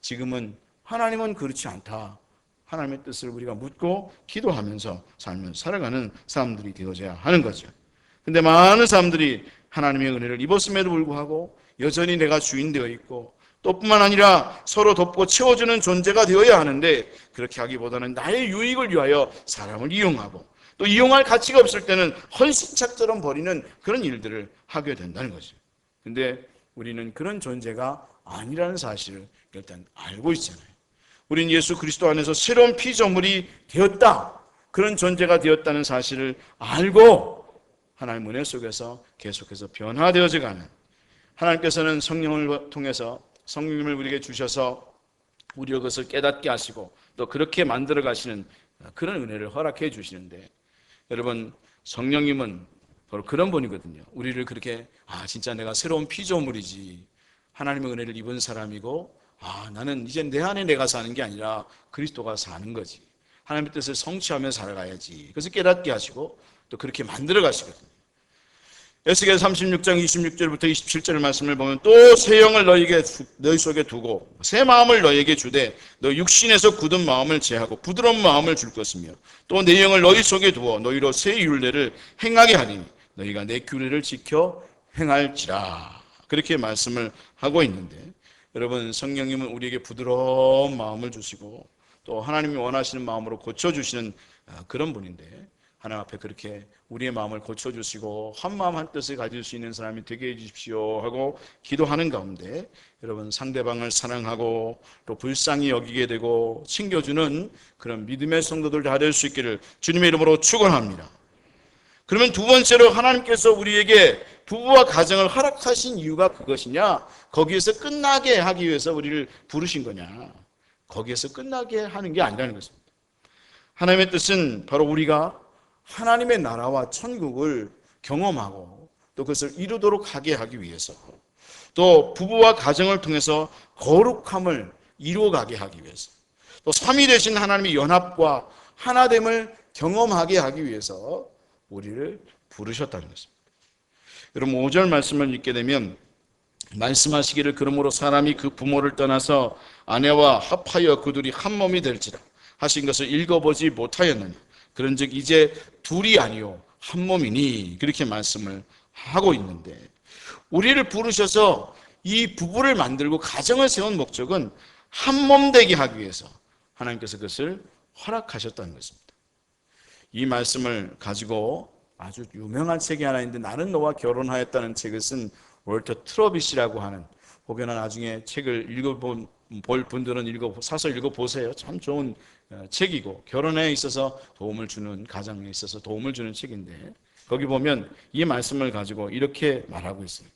지금은 하나님은 그렇지 않다, 하나님의 뜻을 우리가 묻고 기도하면서 삶을 살아가는 사람들이 되어져야 하는 거죠. 근데 많은 사람들이 하나님의 은혜를 입었음에도 불구하고 여전히 내가 주인 되어 있고, 또 뿐만 아니라 서로 돕고 채워주는 존재가 되어야 하는데, 그렇게 하기보다는 나의 유익을 위하여 사람을 이용하고, 또 이용할 가치가 없을 때는 헌신짝처럼 버리는 그런 일들을 하게 된다는 거죠. 근데 우리는 그런 존재가 아니라는 사실을 일단 알고 있잖아요. 우리는 예수 그리스도 안에서 새로운 피조물이 되었다, 그런 존재가 되었다는 사실을 알고 하나님의 은혜 속에서 계속해서 변화되어져가는, 하나님께서는 성령을 통해서 성령님을 우리에게 주셔서 우리가 그것을 깨닫게 하시고 또 그렇게 만들어 가시는 그런 은혜를 허락해 주시는데, 여러분 성령님은 바로 그런 분이거든요. 우리를 그렇게 진짜 내가 새로운 피조물이지, 하나님의 은혜를 입은 사람이고, 나는 이제 내 안에 내가 사는 게 아니라 그리스도가 사는 거지, 하나님의 뜻을 성취하며 살아가야지, 그래서 깨닫게 하시고 또 그렇게 만들어 가시거든요. 에스겔 36장 26절부터 27절 말씀을 보면, 또 새 영을 너희 속에 두고 새 마음을 너희에게 주되 너 육신에서 굳은 마음을 제하고 부드러운 마음을 줄 것이며, 또 내 영을 너희 속에 두어 너희로 새 율례를 행하게 하리니 너희가 내 규례를 지켜 행할지라. 그렇게 말씀을 하고 있는데, 여러분 성령님은 우리에게 부드러운 마음을 주시고 또 하나님이 원하시는 마음으로 고쳐주시는 그런 분인데, 하나님 앞에 그렇게 우리의 마음을 고쳐주시고 한 마음 한 뜻을 가질 수 있는 사람이 되게 해주십시오 하고 기도하는 가운데, 여러분 상대방을 사랑하고 또 불쌍히 여기게 되고 챙겨주는 그런 믿음의 성도들 다 될 수 있기를 주님의 이름으로 축원합니다. 그러면 두 번째로 하나님께서 우리에게 부부와 가정을 허락하신 이유가 그것이냐? 거기에서 끝나게 하기 위해서 우리를 부르신 거냐? 거기에서 끝나게 하는 게 아니라는 것입니다. 하나님의 뜻은 바로 우리가 하나님의 나라와 천국을 경험하고 또 그것을 이루도록 하게 하기 위해서, 또 부부와 가정을 통해서 거룩함을 이루어가게 하기 위해서, 또 삼위 되신 하나님의 연합과 하나됨을 경험하게 하기 위해서 우리를 부르셨다는 것입니다. 여러분 5절 말씀을 읽게 되면 말씀하시기를 그러므로 사람이 그 부모를 떠나서 아내와 합하여 그둘이 한 몸이 될지라 하신 것을 읽어보지 못하였느냐. 그런즉 이제 둘이 아니요 한 몸이니, 그렇게 말씀을 하고 있는데, 우리를 부르셔서 이 부부를 만들고 가정을 세운 목적은 한 몸 되게 하기 위해서 하나님께서 그것을 허락하셨다는 것입니다. 이 말씀을 가지고 아주 유명한 책이 하나 있는데, 나는 너와 결혼하였다는 책을 쓴 월터 트러빗이라고 하는, 혹여나 나중에 책을 읽어볼 분들은 사서 읽어보세요. 참 좋은 책이고 결혼에 있어서 도움을 주는, 가정에 있어서 도움을 주는 책인데, 거기 보면 이 말씀을 가지고 이렇게 말하고 있어요.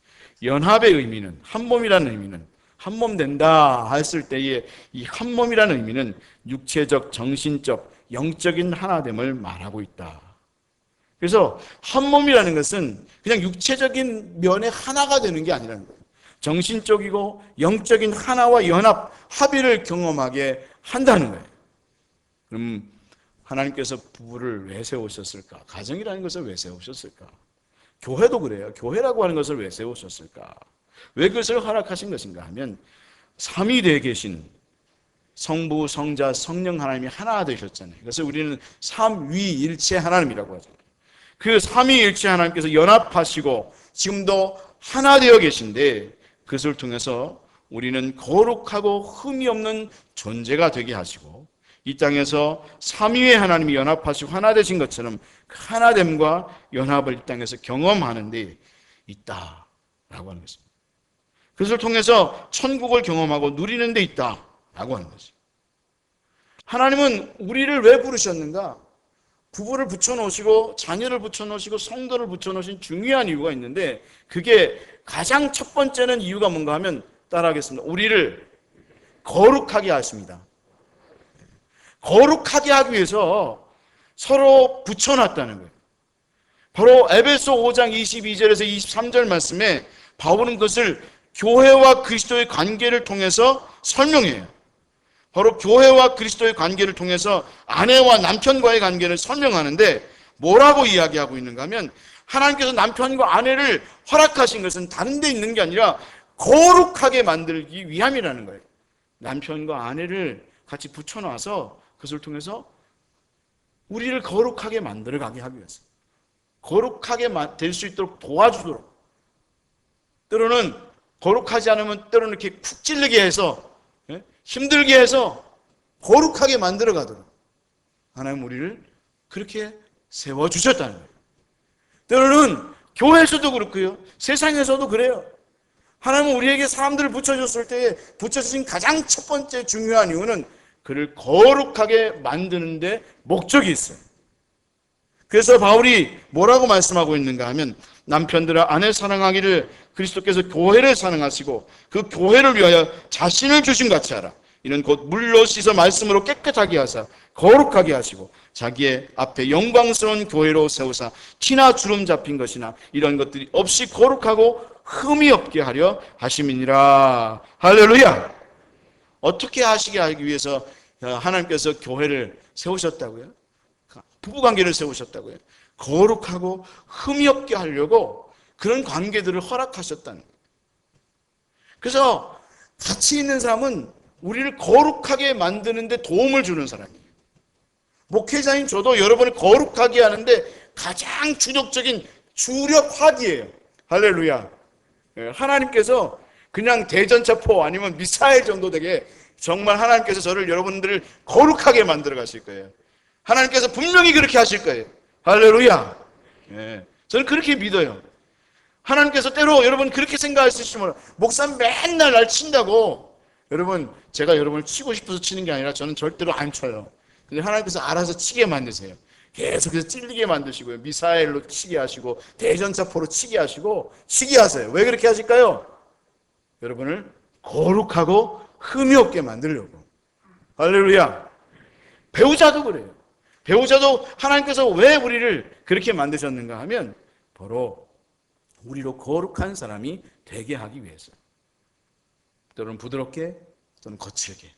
연합의 의미는, 한 몸이라는 의미는, 한 몸 된다 했을 때의 이 한 몸이라는 의미는 육체적, 정신적, 영적인 하나됨을 말하고 있다. 그래서 한 몸이라는 것은 그냥 육체적인 면에 하나가 되는 게 아니라는 거예요. 정신적이고 영적인 하나와 연합, 합의를 경험하게 한다는 거예요. 그럼 하나님께서 부부를 왜 세우셨을까? 가정이라는 것을 왜 세우셨을까? 교회도 그래요. 교회라고 하는 것을 왜 세우셨을까? 왜 그것을 허락하신 것인가 하면, 삼위되어 계신 성부, 성자, 성령 하나님이 하나 되셨잖아요. 그래서 우리는 삼위일체 하나님이라고 하죠. 그 삼위일체 하나님께서 연합하시고 지금도 하나 되어 계신데, 그것을 통해서 우리는 거룩하고 흠이 없는 존재가 되게 하시고, 이 땅에서 삼위의 하나님이 연합하시고 하나 되신 것처럼 그 하나됨과 연합을 이 땅에서 경험하는 데 있다라고 하는 것입니다. 그것을 통해서 천국을 경험하고 누리는 데 있다라고 하는 것입니다. 하나님은 우리를 왜 부르셨는가? 부부를 붙여놓으시고 자녀를 붙여놓으시고 성도를 붙여놓으신 중요한 이유가 있는데, 그게 가장 첫 번째는 이유가 뭔가 하면 따라하겠습니다. 우리를 거룩하게 하십니다. 거룩하게 하기 위해서 서로 붙여놨다는 거예요. 바로 에베소 5장 22절에서 23절 말씀에 바울은 그것을 교회와 그리스도의 관계를 통해서 설명해요. 바로 교회와 그리스도의 관계를 통해서 아내와 남편과의 관계를 설명하는데, 뭐라고 이야기하고 있는가 하면, 하나님께서 남편과 아내를 허락하신 것은 다른 데 있는 게 아니라 거룩하게 만들기 위함이라는 거예요. 남편과 아내를 같이 붙여놔서 그것을 통해서 우리를 거룩하게 만들어가게 하기 위해서, 거룩하게 될 수 있도록 도와주도록, 때로는 거룩하지 않으면 때로는 이렇게 쿡 찔리게 해서, 힘들게 해서 거룩하게 만들어가도록 하나님 우리를 그렇게 세워주셨다는 거예요. 때로는 교회에서도 그렇고요, 세상에서도 그래요. 하나님은 우리에게 사람들을 붙여줬을 때 붙여주신 가장 첫 번째 중요한 이유는 그를 거룩하게 만드는 데 목적이 있어요. 그래서 바울이 뭐라고 말씀하고 있는가 하면, 남편들아 아내 사랑하기를 그리스도께서 교회를 사랑하시고 그 교회를 위하여 자신을 주신 같이 하라. 이는 곧 물로 씻어 말씀으로 깨끗하게 하사 거룩하게 하시고 자기의 앞에 영광스러운 교회로 세우사 티나 주름 잡힌 것이나 이런 것들이 없이 거룩하고 흠이 없게 하려 하심이니라. 할렐루야. 어떻게 하시게 하기 위해서 하나님께서 교회를 세우셨다고요? 부부관계를 세우셨다고요? 거룩하고 흠이 없게 하려고 그런 관계들을 허락하셨다는 거예요. 그래서 같이 있는 사람은 우리를 거룩하게 만드는 데 도움을 주는 사람이에요. 목회자인 저도 여러분을 거룩하게 하는데 가장 주력적인 주력 화기예요. 할렐루야. 하나님께서 그냥 대전차포 아니면 미사일 정도 되게 정말 하나님께서 저를 여러분들을 거룩하게 만들어 가실 거예요. 하나님께서 분명히 그렇게 하실 거예요. 할렐루야. 예, 저는 그렇게 믿어요. 하나님께서 때로 여러분 그렇게 생각할 수 있으면 목사님 맨날 날 친다고. 여러분 제가 여러분을 치고 싶어서 치는 게 아니라 저는 절대로 안 쳐요. 근데 하나님께서 알아서 치게 만드세요. 계속해서 찔리게 만드시고요. 미사일로 치게 하시고 대전차포로 치게 하시고 치게 하세요. 왜 그렇게 하실까요? 여러분을 거룩하고 흠이 없게 만들려고. 할렐루야. 배우자도 그래요. 배우자도 하나님께서 왜 우리를 그렇게 만드셨는가 하면 바로 우리로 거룩한 사람이 되게 하기 위해서. 때로는 부드럽게 또는 거칠게.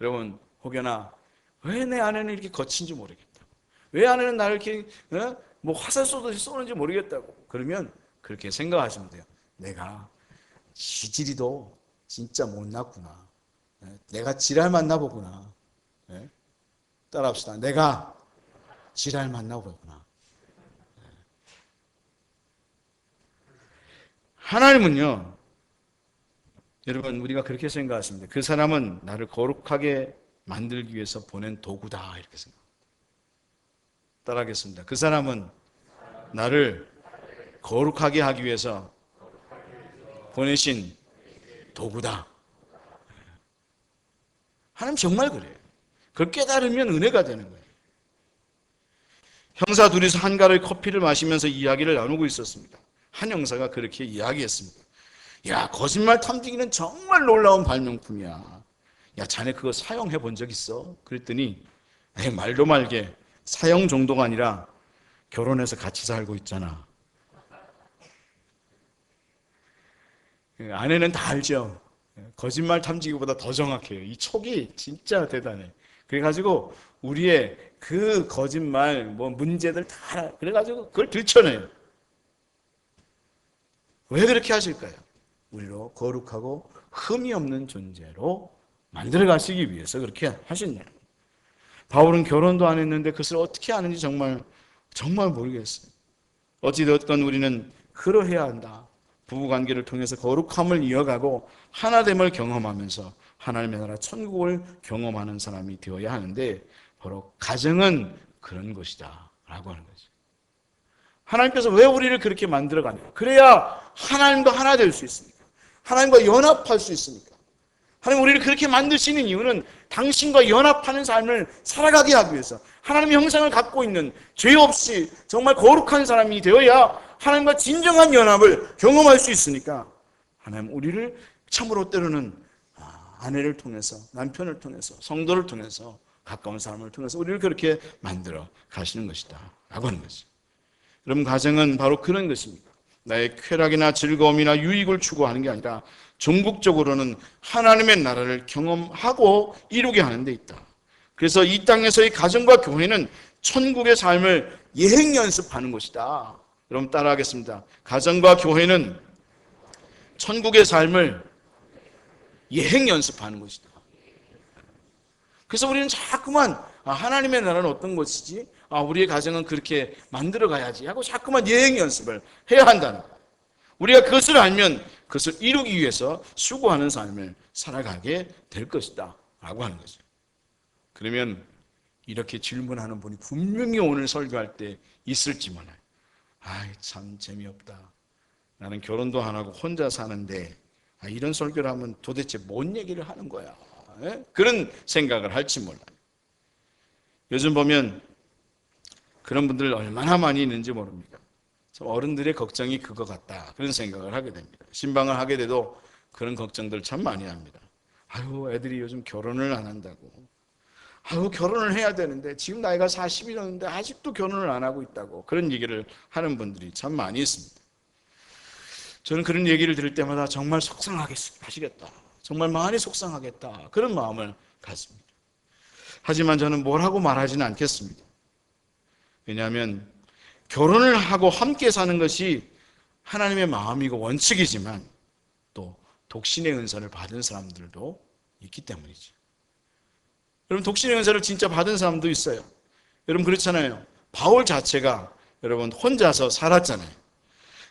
여러분 혹여나 왜 내 아내는 이렇게 거친지 모르겠다. 왜 아내는 나를 이렇게 뭐 화살 쏘듯이 쏘는지 모르겠다고. 그러면 그렇게 생각하시면 돼요. 내가 지질이도 진짜 못났구나. 내가 지랄 만나 보구나. 따라합시다. 내가 지랄 만나 보구나. 하나님은요, 여러분 우리가 그렇게 생각하십니다. 그 사람은 나를 거룩하게 만들기 위해서 보낸 도구다 이렇게 생각합니다. 따라하겠습니다. 그 사람은 나를 거룩하게 하기 위해서 보내신 도구다. 하나님 정말 그래요. 그걸 깨달으면 은혜가 되는 거예요. 형사 둘이서 한 가루의 커피를 마시면서 이야기를 나누고 있었습니다. 한 형사가 그렇게 이야기했습니다. 야, 거짓말 탐지기는 정말 놀라운 발명품이야. 야, 자네 그거 사용해 본 적 있어? 그랬더니 말도 말게 사용 정도가 아니라 결혼해서 같이 살고 있잖아. 아내는 다 알죠. 거짓말 탐지기보다 더 정확해요. 이 촉이 진짜 대단해. 그래가지고 우리의 그 거짓말 뭐 문제들 다 알아. 그래가지고 그걸 들춰내요. 왜 그렇게 하실까요? 우리로 거룩하고 흠이 없는 존재로 만들어 가시기 위해서 그렇게 하신다. 바울은 결혼도 안 했는데 그것을 어떻게 하는지 정말 모르겠어요. 어찌되었건 우리는 그러해야 한다. 부부관계를 통해서 거룩함을 이어가고 하나됨을 경험하면서 하나님의 나라 천국을 경험하는 사람이 되어야 하는데 바로 가정은 그런 것이다 라고 하는 거죠. 하나님께서 왜 우리를 그렇게 만들어가냐. 그래야 하나님과 하나 될 수 있습니다. 하나님과 연합할 수 있습니까? 하나님 우리를 그렇게 만드시는 이유는 당신과 연합하는 삶을 살아가게 하기 위해서 하나님의 형상을 갖고 있는 죄 없이 정말 거룩한 사람이 되어야 하나님과 진정한 연합을 경험할 수 있으니까 하나님 우리를 참으로 때로는 아내를 통해서 남편을 통해서 성도를 통해서 가까운 사람을 통해서 우리를 그렇게 만들어 가시는 것이다 라고 하는 거죠. 여러분 가정은 바로 그런 것입니다. 나의 쾌락이나 즐거움이나 유익을 추구하는 게 아니라 전국적으로는 하나님의 나라를 경험하고 이루게 하는 데 있다. 그래서 이 땅에서의 가정과 교회는 천국의 삶을 예행 연습하는 것이다. 여러분 따라하겠습니다. 가정과 교회는 천국의 삶을 예행 연습하는 것이다. 그래서 우리는 자꾸만 하나님의 나라는 어떤 것이지? 우리의 가정은 그렇게 만들어 가야지 하고 자꾸만 예행 연습을 해야 한다는 거예요. 우리가 그것을 알면 그것을 이루기 위해서 수고하는 삶을 살아가게 될 것이다 라고 하는 거죠. 그러면 이렇게 질문하는 분이 분명히 오늘 설교할 때 있을지 몰라요. 참 재미없다. 나는 결혼도 안 하고 혼자 사는데 이런 설교를 하면 도대체 뭔 얘기를 하는 거야. 그런 생각을 할지 몰라요. 요즘 보면 그런 분들 얼마나 많이 있는지 모릅니다. 어른들의 걱정이 그거 같다. 그런 생각을 하게 됩니다. 신방을 하게 돼도 그런 걱정들 참 많이 합니다. 애들이 요즘 결혼을 안 한다고. 결혼을 해야 되는데 지금 나이가 40이었는데 아직도 결혼을 안 하고 있다고. 그런 얘기를 하는 분들이 참 많이 있습니다. 저는 그런 얘기를 들을 때마다 정말 속상하시겠다. 정말 많이 속상하겠다. 그런 마음을 갖습니다. 하지만 저는 뭐라고 말하지는 않겠습니다. 왜냐하면 결혼을 하고 함께 사는 것이 하나님의 마음이고 원칙이지만 또 독신의 은사를 받은 사람들도 있기 때문이죠. 여러분 독신의 은사를 진짜 받은 사람도 있어요. 여러분 그렇잖아요. 바울 자체가 여러분 혼자서 살았잖아요.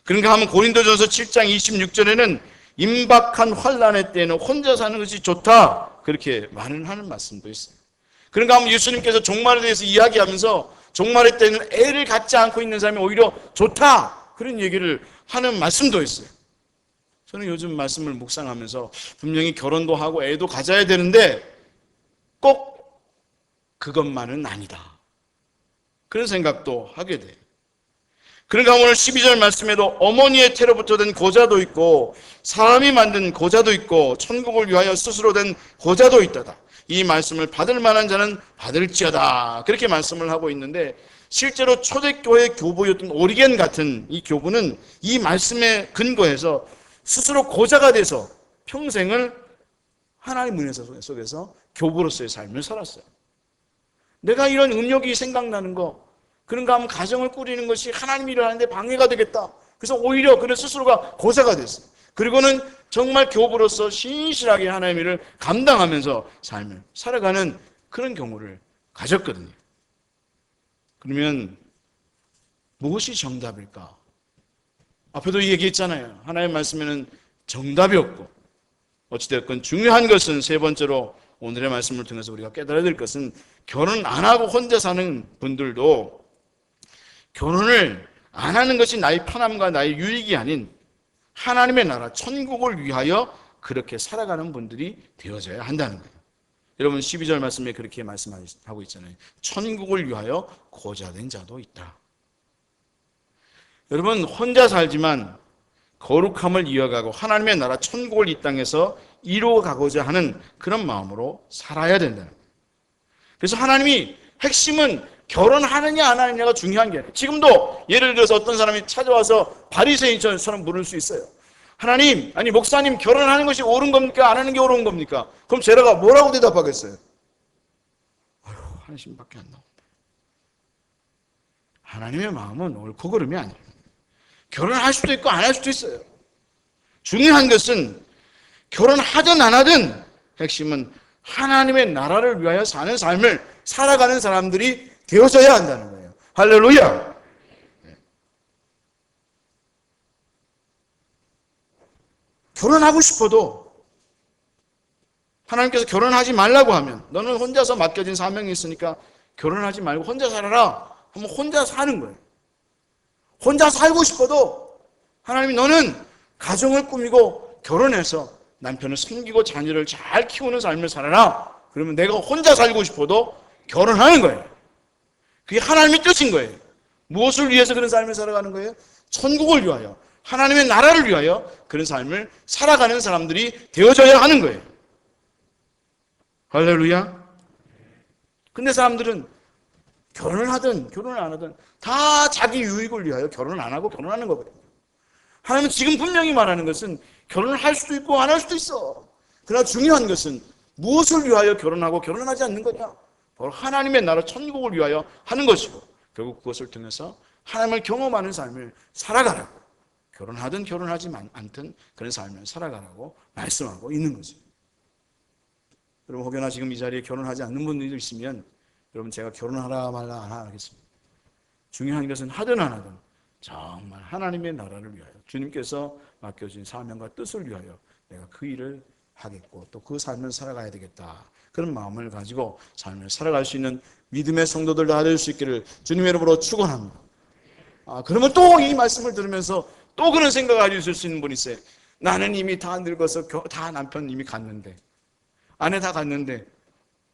그런가 하면 고린도전서 7장 26절에는 임박한 환란의 때에는 혼자 사는 것이 좋다. 그렇게 말을 하는 말씀도 있어요. 그런가 하면 예수님께서 종말에 대해서 이야기하면서 종말의 때는 애를 갖지 않고 있는 사람이 오히려 좋다. 그런 얘기를 하는 말씀도 있어요. 저는 요즘 말씀을 묵상하면서 분명히 결혼도 하고 애도 가져야 되는데 꼭 그것만은 아니다. 그런 생각도 하게 돼요. 그러니까 오늘 12절 말씀에도 어머니의 태로부터 된 고자도 있고 사람이 만든 고자도 있고 천국을 위하여 스스로 된 고자도 있다다. 이 말씀을 받을 만한 자는 받을지어다. 그렇게 말씀을 하고 있는데 실제로 초대교회 교부였던 오리겐 같은 이 교부는 이 말씀에 근거해서 스스로 고자가 돼서 평생을 하나님 은혜 속에서 교부로서의 삶을 살았어요. 내가 이런 음욕이 생각나는 거, 그런가 하면 가정을 꾸리는 것이 하나님 일을 하는데 방해가 되겠다. 그래서 오히려 그는 스스로가 고자가 됐어요. 그리고는 정말 교부로서 신실하게 하나님 일을 감당하면서 삶을 살아가는 그런 경우를 가졌거든요. 그러면 무엇이 정답일까? 앞에도 얘기했잖아요. 하나님 말씀에는 정답이 없고 어찌됐건 중요한 것은 세 번째로 오늘의 말씀을 통해서 우리가 깨달아야 될 것은 결혼 안 하고 혼자 사는 분들도 결혼을 안 하는 것이 나의 편함과 나의 유익이 아닌 하나님의 나라 천국을 위하여 그렇게 살아가는 분들이 되어져야 한다는 거예요. 여러분 12절 말씀에 그렇게 말씀하고 있잖아요. 천국을 위하여 고자된 자도 있다. 여러분 혼자 살지만 거룩함을 이어가고 하나님의 나라 천국을 이 땅에서 이루어가고자 하는 그런 마음으로 살아야 된다는 거예요. 그래서 하나님이 핵심은 결혼하느냐 안 하느냐가 중요한 게 아니에요. 지금도 예를 들어서 어떤 사람이 찾아와서 바리새인처럼 물을 수 있어요. 하나님, 아니 목사님 결혼하는 것이 옳은 겁니까? 안 하는 게 옳은 겁니까? 그럼 제가 뭐라고 대답하겠어요? 아휴, 한심밖에 안 나옵니다. 하나님의 마음은 옳고 그름이 아니에요. 결혼할 수도 있고 안 할 수도 있어요. 중요한 것은 결혼하든 안 하든 핵심은 하나님의 나라를 위하여 사는 삶을 살아가는 사람들이 되어져야 한다는 거예요. 할렐루야. 결혼하고 싶어도 하나님께서 결혼하지 말라고 하면 너는 혼자서 맡겨진 사명이 있으니까 결혼하지 말고 혼자 살아라 하면 혼자 사는 거예요. 혼자 살고 싶어도 하나님이 너는 가정을 꾸미고 결혼해서 남편을 섬기고 자녀를 잘 키우는 삶을 살아라. 그러면 내가 혼자 살고 싶어도 결혼하는 거예요. 그게 하나님의 뜻인 거예요. 무엇을 위해서 그런 삶을 살아가는 거예요? 천국을 위하여, 하나님의 나라를 위하여 그런 삶을 살아가는 사람들이 되어져야 하는 거예요. 할렐루야. 근데 사람들은 결혼을 하든 결혼을 안 하든 다 자기 유익을 위하여 결혼을 안 하고 결혼하는 거거든요. 하나님은 지금 분명히 말하는 것은 결혼을 할 수도 있고 안 할 수도 있어. 그러나 중요한 것은 무엇을 위하여 결혼하고 결혼하지 않는 거냐? 바로 하나님의 나라 천국을 위하여 하는 것이고 결국 그것을 통해서 하나님을 경험하는 삶을 살아가라고, 결혼하든 결혼하지 않든 그런 삶을 살아가라고 말씀하고 있는 거죠. 여러분 혹여나 지금 이 자리에 결혼하지 않는 분들이 있으면 여러분 제가 결혼하라 말라 안 하겠습니다. 중요한 것은 하든 안 하든 정말 하나님의 나라를 위하여 주님께서 맡겨진 사명과 뜻을 위하여 내가 그 일을 하겠고 또 그 삶을 살아가야 되겠다. 그런 마음을 가지고 삶을 살아갈 수 있는 믿음의 성도들 다 될 수 있기를 주님의 이름으로 축원합니다. 그러면 또 이 말씀을 들으면서 또 그런 생각을 가지고 있을 수 있는 분이 있어요. 나는 이미 다 늙어서 다 남편 이미 갔는데 아내 다 갔는데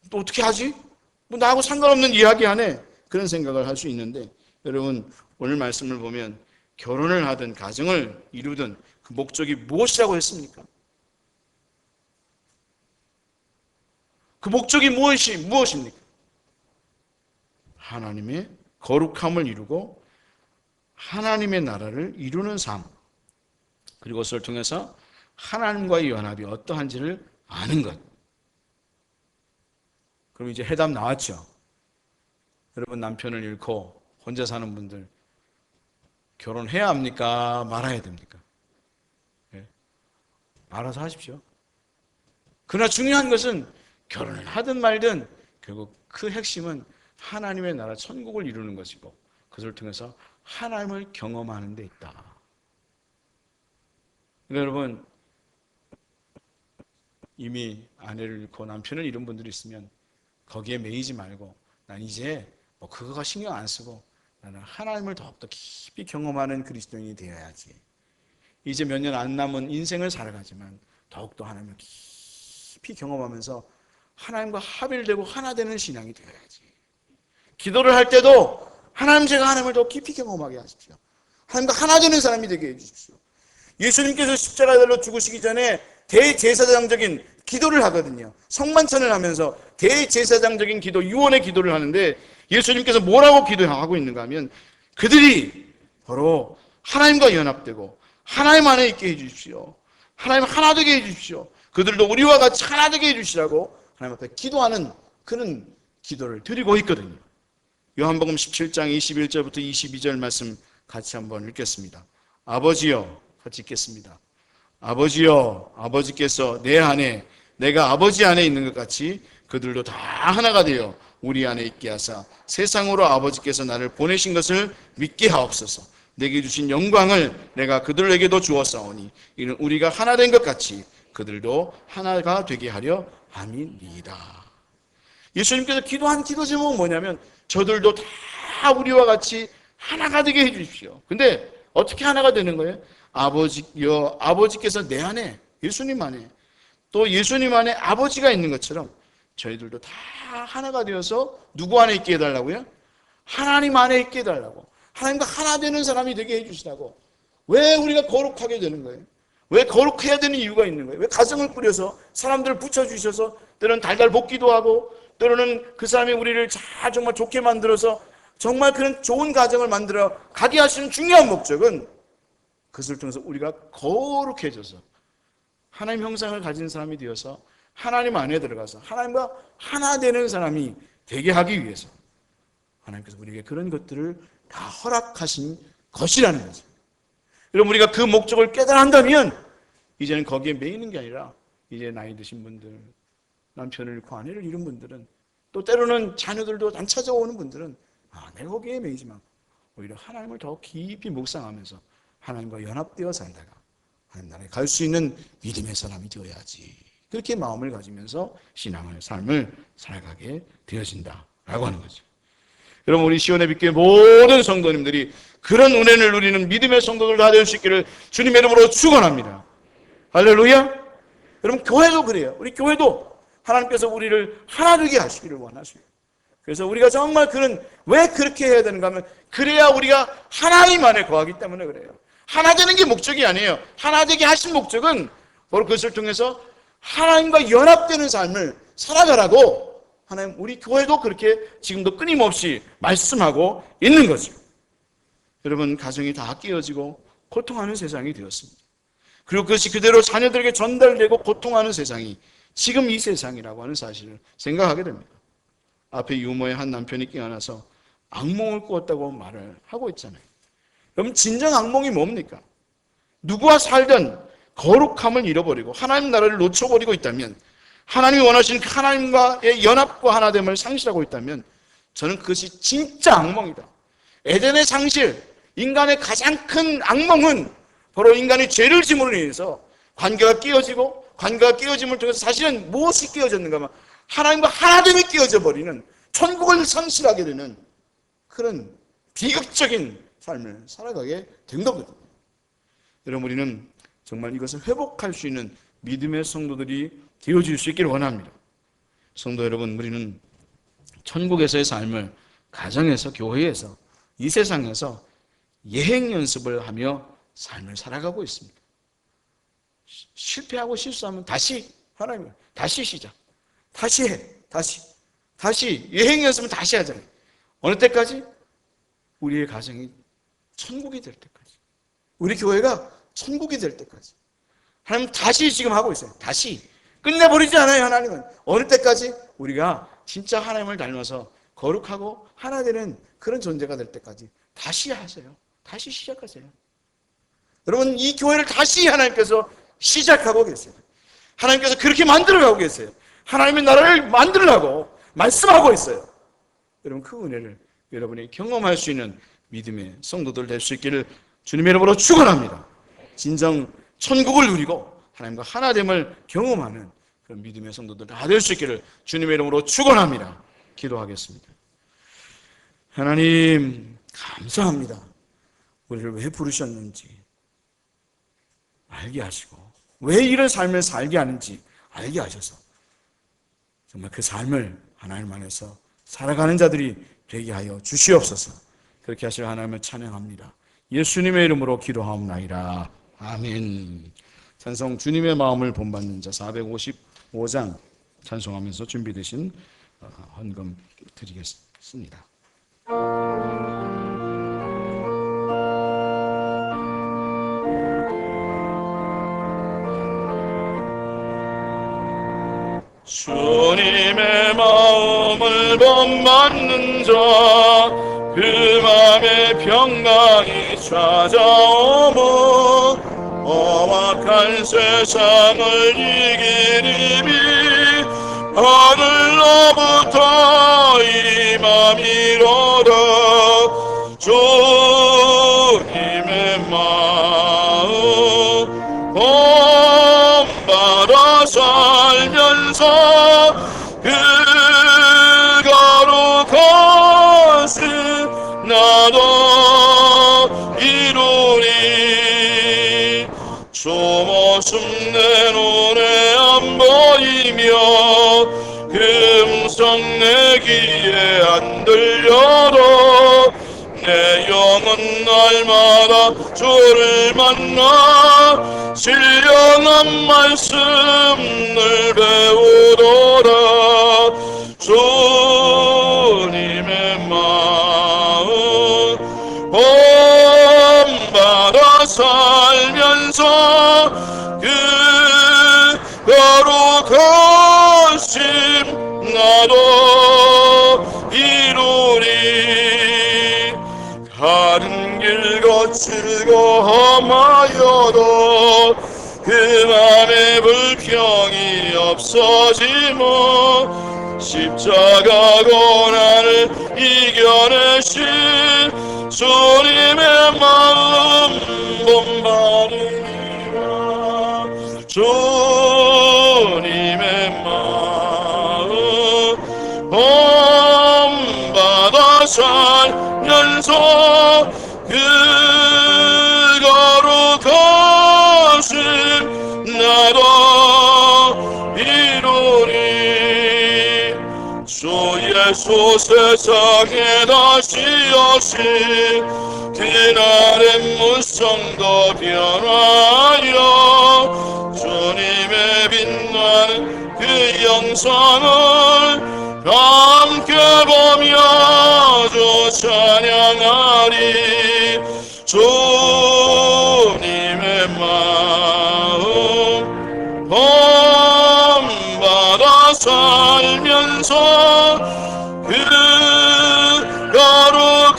또 어떻게 하지? 뭐 나하고 상관없는 이야기 안 해. 그런 생각을 할 수 있는데 여러분 오늘 말씀을 보면 결혼을 하든 가정을 이루든 그 목적이 무엇이라고 했습니까? 그 목적이 무엇입니까? 하나님의 거룩함을 이루고 하나님의 나라를 이루는 삶, 그리고 그것을 통해서 하나님과의 연합이 어떠한지를 아는 것. 그럼 이제 해답 나왔죠. 여러분 남편을 잃고 혼자 사는 분들 결혼해야 합니까? 말아야 됩니까? 네. 알아서 하십시오. 그러나 중요한 것은 결혼을 하든 말든 결국 그 핵심은 하나님의 나라 천국을 이루는 것이고 그것을 통해서 하나님을 경험하는 데 있다. 그러니까 여러분 이미 아내를 잃고 남편을 잃은 분들이 있으면 거기에 매이지 말고 난 이제 뭐 그거가 신경 안 쓰고 나는 하나님을 더욱더 깊이 경험하는 그리스도인이 되어야지. 이제 몇 년 안 남은 인생을 살아가지만 더욱더 하나님을 깊이 경험하면서 하나님과 합일되고 하나 되는 신앙이 되어야지. 기도를 할 때도 하나님, 제가 하나님을 더 깊이 경험하게 하십시오. 하나님과 하나 되는 사람이 되게 해주십시오. 예수님께서 십자가로 죽으시기 전에 대제사장적인 기도를 하거든요. 성만찬을 하면서 대제사장적인 기도, 유언의 기도를 하는데 예수님께서 뭐라고 기도하고 있는가 하면 그들이 바로 하나님과 연합되고 하나님 안에 있게 해주십시오. 하나님 하나 되게 해주십시오. 그들도 우리와 같이 하나 되게 해주시라고 하나님 앞에 기도하는 그런 기도를 드리고 있거든요. 요한복음 17장 21절부터 22절 말씀 같이 한번 읽겠습니다. 아버지여, 같이 읽겠습니다. 아버지여, 아버지께서 내 안에 내가 아버지 안에 있는 것 같이 그들도 다 하나가 되어 우리 안에 있게 하사 세상으로 아버지께서 나를 보내신 것을 믿게 하옵소서. 내게 주신 영광을 내가 그들에게도 주었사오니 이는 우리가 하나 된 것 같이 그들도 하나가 되게 하려 함이니이다. 예수님께서 기도한 기도 제목은 뭐냐면 저들도 다 우리와 같이 하나가 되게 해주십시오. 근데 어떻게 하나가 되는 거예요? 아버지께서 내 안에, 예수님 안에, 또 예수님 안에 아버지가 있는 것처럼 저희들도 다 하나가 되어서 누구 안에 있게 해달라고요? 하나님 안에 있게 해달라고. 하나님과 하나 되는 사람이 되게 해주시라고. 왜 우리가 거룩하게 되는 거예요? 왜 거룩해야 되는 이유가 있는 거예요? 왜 가정을 꾸려서 사람들을 붙여주셔서 때로는 달달 볶기도 하고 때로는 그 사람이 우리를 정말 좋게 만들어서 정말 그런 좋은 가정을 만들어 가게 하시는 중요한 목적은 그것을 통해서 우리가 거룩해져서 하나님 형상을 가진 사람이 되어서 하나님 안에 들어가서 하나님과 하나 되는 사람이 되게 하기 위해서 하나님께서 우리에게 그런 것들을 다 허락하신 것이라는 거죠. 여러분, 우리가 그 목적을 깨달은다면 이제는 거기에 매이는 게 아니라 이제 나이 드신 분들, 남편을 잃고 아내를 잃은 분들은 또 때로는 자녀들도 안 찾아오는 분들은 내가 거기에 매이지 마. 오히려 하나님을 더 깊이 묵상하면서 하나님과 연합되어 살다가 하나님 나라에 갈 수 있는 믿음의 사람이 되어야지. 그렇게 마음을 가지면서 신앙의 삶을 살아가게 되어진다라고 하는 거죠. 여러분, 우리 시온의 빛교회 모든 성도님들이 그런 은혜를 누리는 믿음의 성도들 다 될 수 있기를 주님의 이름으로 축원합니다. 할렐루야. 여러분, 교회도 그래요. 우리 교회도 하나님께서 우리를 하나 되게 하시기를 원하십니다. 그래서 우리가 정말 왜 그렇게 해야 되는가 하면 그래야 우리가 하나님 안에 거하기 때문에 그래요. 하나 되는 게 목적이 아니에요. 하나 되게 하신 목적은 바로 그것을 통해서 하나님과 연합되는 삶을 살아가라고 하나님, 우리 교회도 그렇게 지금도 끊임없이 말씀하고 있는 거죠. 여러분, 가정이 다 깨어지고 고통하는 세상이 되었습니다. 그리고 그것이 그대로 자녀들에게 전달되고 고통하는 세상이 지금 이 세상이라고 하는 사실을 생각하게 됩니다. 앞에 유모의 한 남편이 깨어나서 악몽을 꾸었다고 말을 하고 있잖아요. 그럼 진정 악몽이 뭡니까? 누구와 살든 거룩함을 잃어버리고 하나님 나라를 놓쳐버리고 있다면, 하나님이 원하시는 하나님과의 연합과 하나됨을 상실하고 있다면 저는 그것이 진짜 악몽이다. 에덴의 상실, 인간의 가장 큰 악몽은 바로 인간이 죄를 짐으로 인해서 관계가 깨어지고, 관계가 깨어짐을 통해서 사실은 무엇이 깨어졌는가 하면 하나님과 하나됨이 깨어져 버리는, 천국을 상실하게 되는 그런 비극적인 삶을 살아가게 된 거거든요. 여러분, 우리는 정말 이것을 회복할 수 있는 믿음의 성도들이 되어질 수 있기를 원합니다. 성도 여러분, 우리는 천국에서의 삶을 가정에서, 교회에서, 이 세상에서 예행 연습을 하며 삶을 살아가고 있습니다. 실패하고 실수하면 다시 하나님, 다시 시작, 다시 해, 다시 예행 연습은 다시 하잖아요. 어느 때까지? 우리의 가정이 천국이 될 때까지, 우리 교회가 천국이 될 때까지 하나님 다시 지금 하고 있어요. 다시 끝내버리지 않아요. 하나님은 어느 때까지? 우리가 진짜 하나님을 닮아서 거룩하고 하나 되는 그런 존재가 될 때까지 다시 하세요. 다시 시작하세요. 여러분, 이 교회를 다시 하나님께서 시작하고 계세요. 하나님께서 그렇게 만들어가고 계세요. 하나님의 나라를 만들려고 말씀하고 있어요. 여러분, 그 은혜를 여러분이 경험할 수 있는 믿음의 성도들 될 수 있기를 주님의 이름으로 축원합니다. 진정 천국을 누리고 하나님과 하나됨을 경험하는 그런 믿음의 성도들 다 될 수 있기를 주님의 이름으로 축원합니다. 기도하겠습니다. 하나님 감사합니다. 우리를 왜 부르셨는지 알게 하시고 왜 이런 삶을 살게 하는지 알게 하셔서 정말 그 삶을 하나님 안에서 살아가는 자들이 되게 하여 주시옵소서. 그렇게 하실 하나님을 찬양합니다. 예수님의 이름으로 기도하옵나이다. 아멘. 찬송 주님의 마음을 본받는 자 455장 찬송하면서 준비되신 헌금 드리겠습니다. 주님의 마음을 본받는 자 그 맘에 평강이 찾아오면 험악한 세상을 이기리니 하늘로부터 임함이로다. 주님의 마음 본받아 살면서 그 거룩하신 나도 이루리. 주 모습 내 눈에 안 보이며 음성 내 귀에 안 들려도 내 영은 날마다 주를 만나 신령한 말씀을 배우더라. 주님의 마음 본받아 살면서 그 거룩하심 나도 이루리. 가는 길 거칠고 험하여도 그 맘에 불평이 없어지면 십자가 고난을 이겨내신 주님의 마음 본받으리라. 주님의 마음 본받아 살면서 그 거룩하심 나도 이루리. 주 예수 세상에 다시 오신 그날의 무성도 변하여 주님의 빛나는 그 영상을 함께 보며 주 찬양하리. 주님의 마음 본받아 살면서 그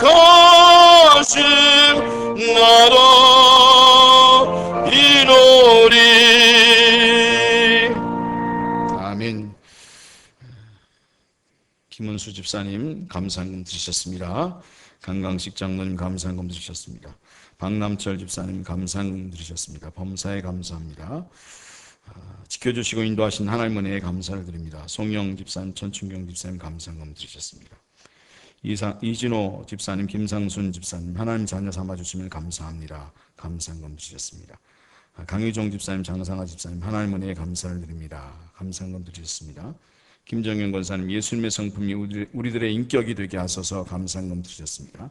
거룩하심 나도 이루리. 아멘. 김은수 집사님 감사금 드리셨습니다. 강강식 장로님 감사금 드리셨습니다. 박남철 집사님 감사금 드리셨습니다. 범사에 감사합니다. 지켜주시고 인도하신 하나님 은혜에 감사를 드립니다. 송영 집사님, 전춘경 집사님 감사금 드리셨습니다. 이진호 집사님, 김상순 집사님 하나님 자녀 삼아주시면 감사합니다. 감사금 드리셨습니다. 강희종 집사님, 장상아 집사님 하나님 은혜에 감사를 드립니다. 감사금 드리셨습니다. 김정현 권사님 예수님의 성품이 우리들의 인격이 되게 하소서 감사금 드리셨습니다.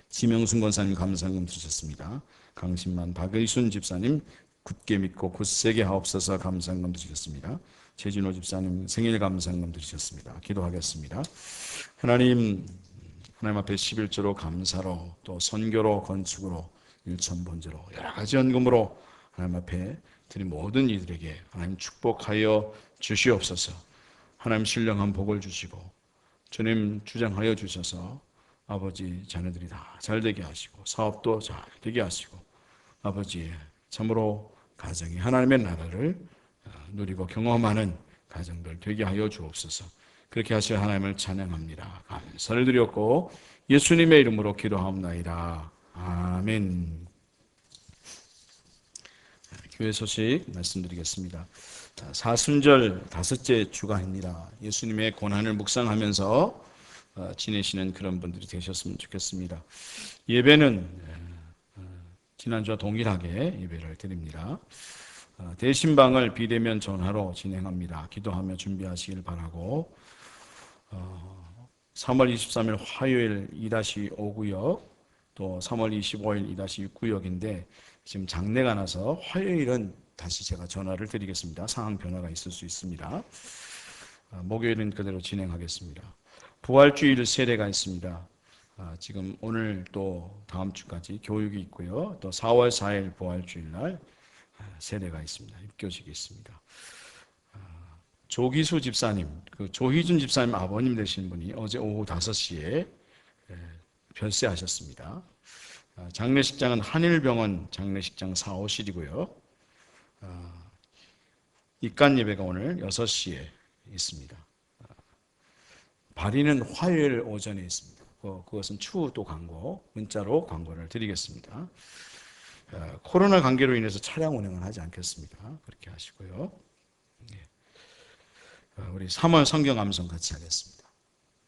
지명순 권사님 감사금 드리셨습니다. 강신만 박의순 집사님 굳게 믿고 굳세게 하옵소서 감사금 드리셨습니다. 최진호 집사님 생일 감사금 드리셨습니다. 기도하겠습니다. 하나님 앞에 11조로 감사로 또 선교로 건축으로 일천번제로 여러 가지 헌금으로 하나님 앞에 드린 모든 이들에게 하나님 축복하여 주시옵소서. 하나님 신령한 복을 주시고 주님 주장하여 주셔서 아버지 자녀들이 다 잘되게 하시고 사업도 잘 되게 하시고 아버지 참으로 가정이 하나님의 나라를 누리고 경험하는 가정들 되게 하여 주옵소서. 그렇게 하실 하나님을 찬양합니다. 감사를 드렸고 예수님의 이름으로 기도하옵나이다. 아멘. 교회 소식 말씀드리겠습니다. 사순절 다섯째 주간입니다. 예수님의 고난을 묵상하면서 지내시는 그런 분들이 되셨으면 좋겠습니다. 예배는 지난주와 동일하게 예배를 드립니다. 대신방을 비대면 전화로 진행합니다. 기도하며 준비하시길 바라고 3월 23일 화요일 2-5구역 또 3월 25일 2-6구역인데 지금 장례가 나서 화요일은 다시 제가 전화를 드리겠습니다. 상황 변화가 있을 수 있습니다. 목요일은 그대로 진행하겠습니다. 부활주일 세례가 있습니다. 지금 오늘 또 다음 주까지 교육이 있고요. 또 4월 4일 부활주일 날 세례가 있습니다. 입교식이 있습니다. 조기수 집사님, 그 조희준 집사님 아버님 되신 분이 어제 오후 5시에 별세하셨습니다. 장례식장은 한일병원 장례식장 4호실이고요. 입간 예배가 오늘 6시에 있습니다. 발인은 화요일 오전에 있습니다. 그것은 추후 또 광고, 문자로 광고를 드리겠습니다. 코로나 관계로 인해서 차량 운행은 하지 않겠습니다. 그렇게 하시고요. 우리 3월 성경 암송 같이 하겠습니다.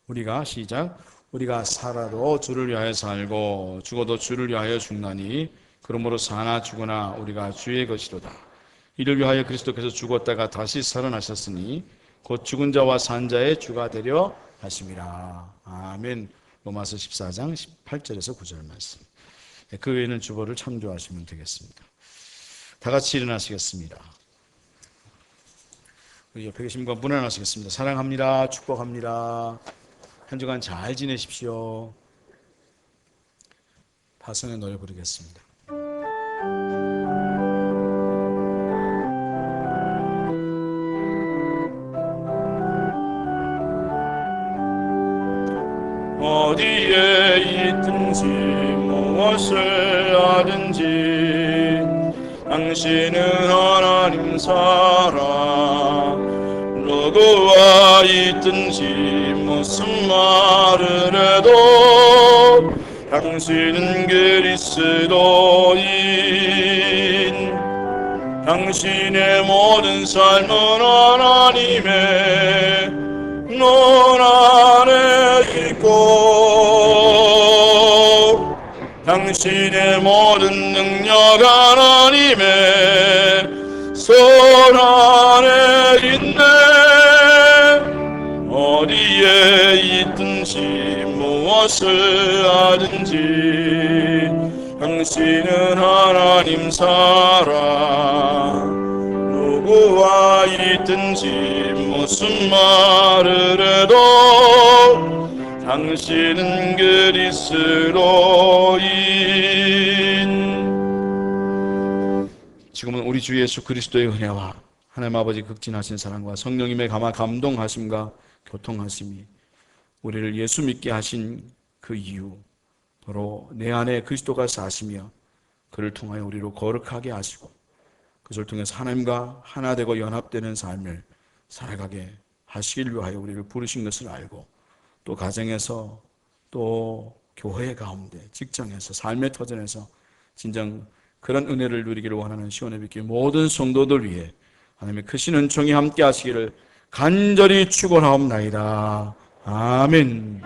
우리가 시작. 우리가 살아도 주를 위하여 살고 죽어도 주를 위하여 죽나니 그러므로 사나 죽으나 우리가 주의 것이로다. 이를 위하여 그리스도께서 죽었다가 다시 살아나셨으니 곧 죽은 자와 산 자의 주가 되려 하심이라. 아멘. 로마서 14장 18절에서 9절 말씀. 그 외에는 주보를 참조하시면 되겠습니다. 다 같이 일어나시겠습니다. 우리 옆에 계신 분 문안하시겠습니다. 사랑합니다. 축복합니다. 한 주간 잘 지내십시오. 파선의 노래 부르겠습니다. 어디에 있든지 무엇을 하든지 당신은 하나님 사랑. 누구와 있든지 무슨 말을 해도 당신은 그리스도인. 당신의 모든 삶은 하나님의 눈 안에 있고 당신의 모든 능력 하나님의 손 안에 있네. 어디에 있든지 무엇을 하든지 당신은 하나님 사랑. 누구와 있든지 무슨 말을 해도 당신은 그리스도인. 지금은 우리 주 예수 그리스도의 은혜와 하나님 아버지 극진하신 사랑과 성령님의 감동하심과 교통하심이 우리를 예수 믿게 하신 그 이유, 바로 내 안에 그리스도가 사시며 그를 통하여 우리로 거룩하게 하시고 그것을 통해서 하나님과 하나 되고 연합되는 삶을 살아가게 하시길 위하여 우리를 부르신 것을 알고 또 가정에서 또 교회 가운데 직장에서 삶의 터전에서 진정 그런 은혜를 누리기를 원하는 시온의 빛교회 모든 성도들 위해 하나님의 크신 은총이 함께 하시기를 간절히 축원하옵나이다. 아멘.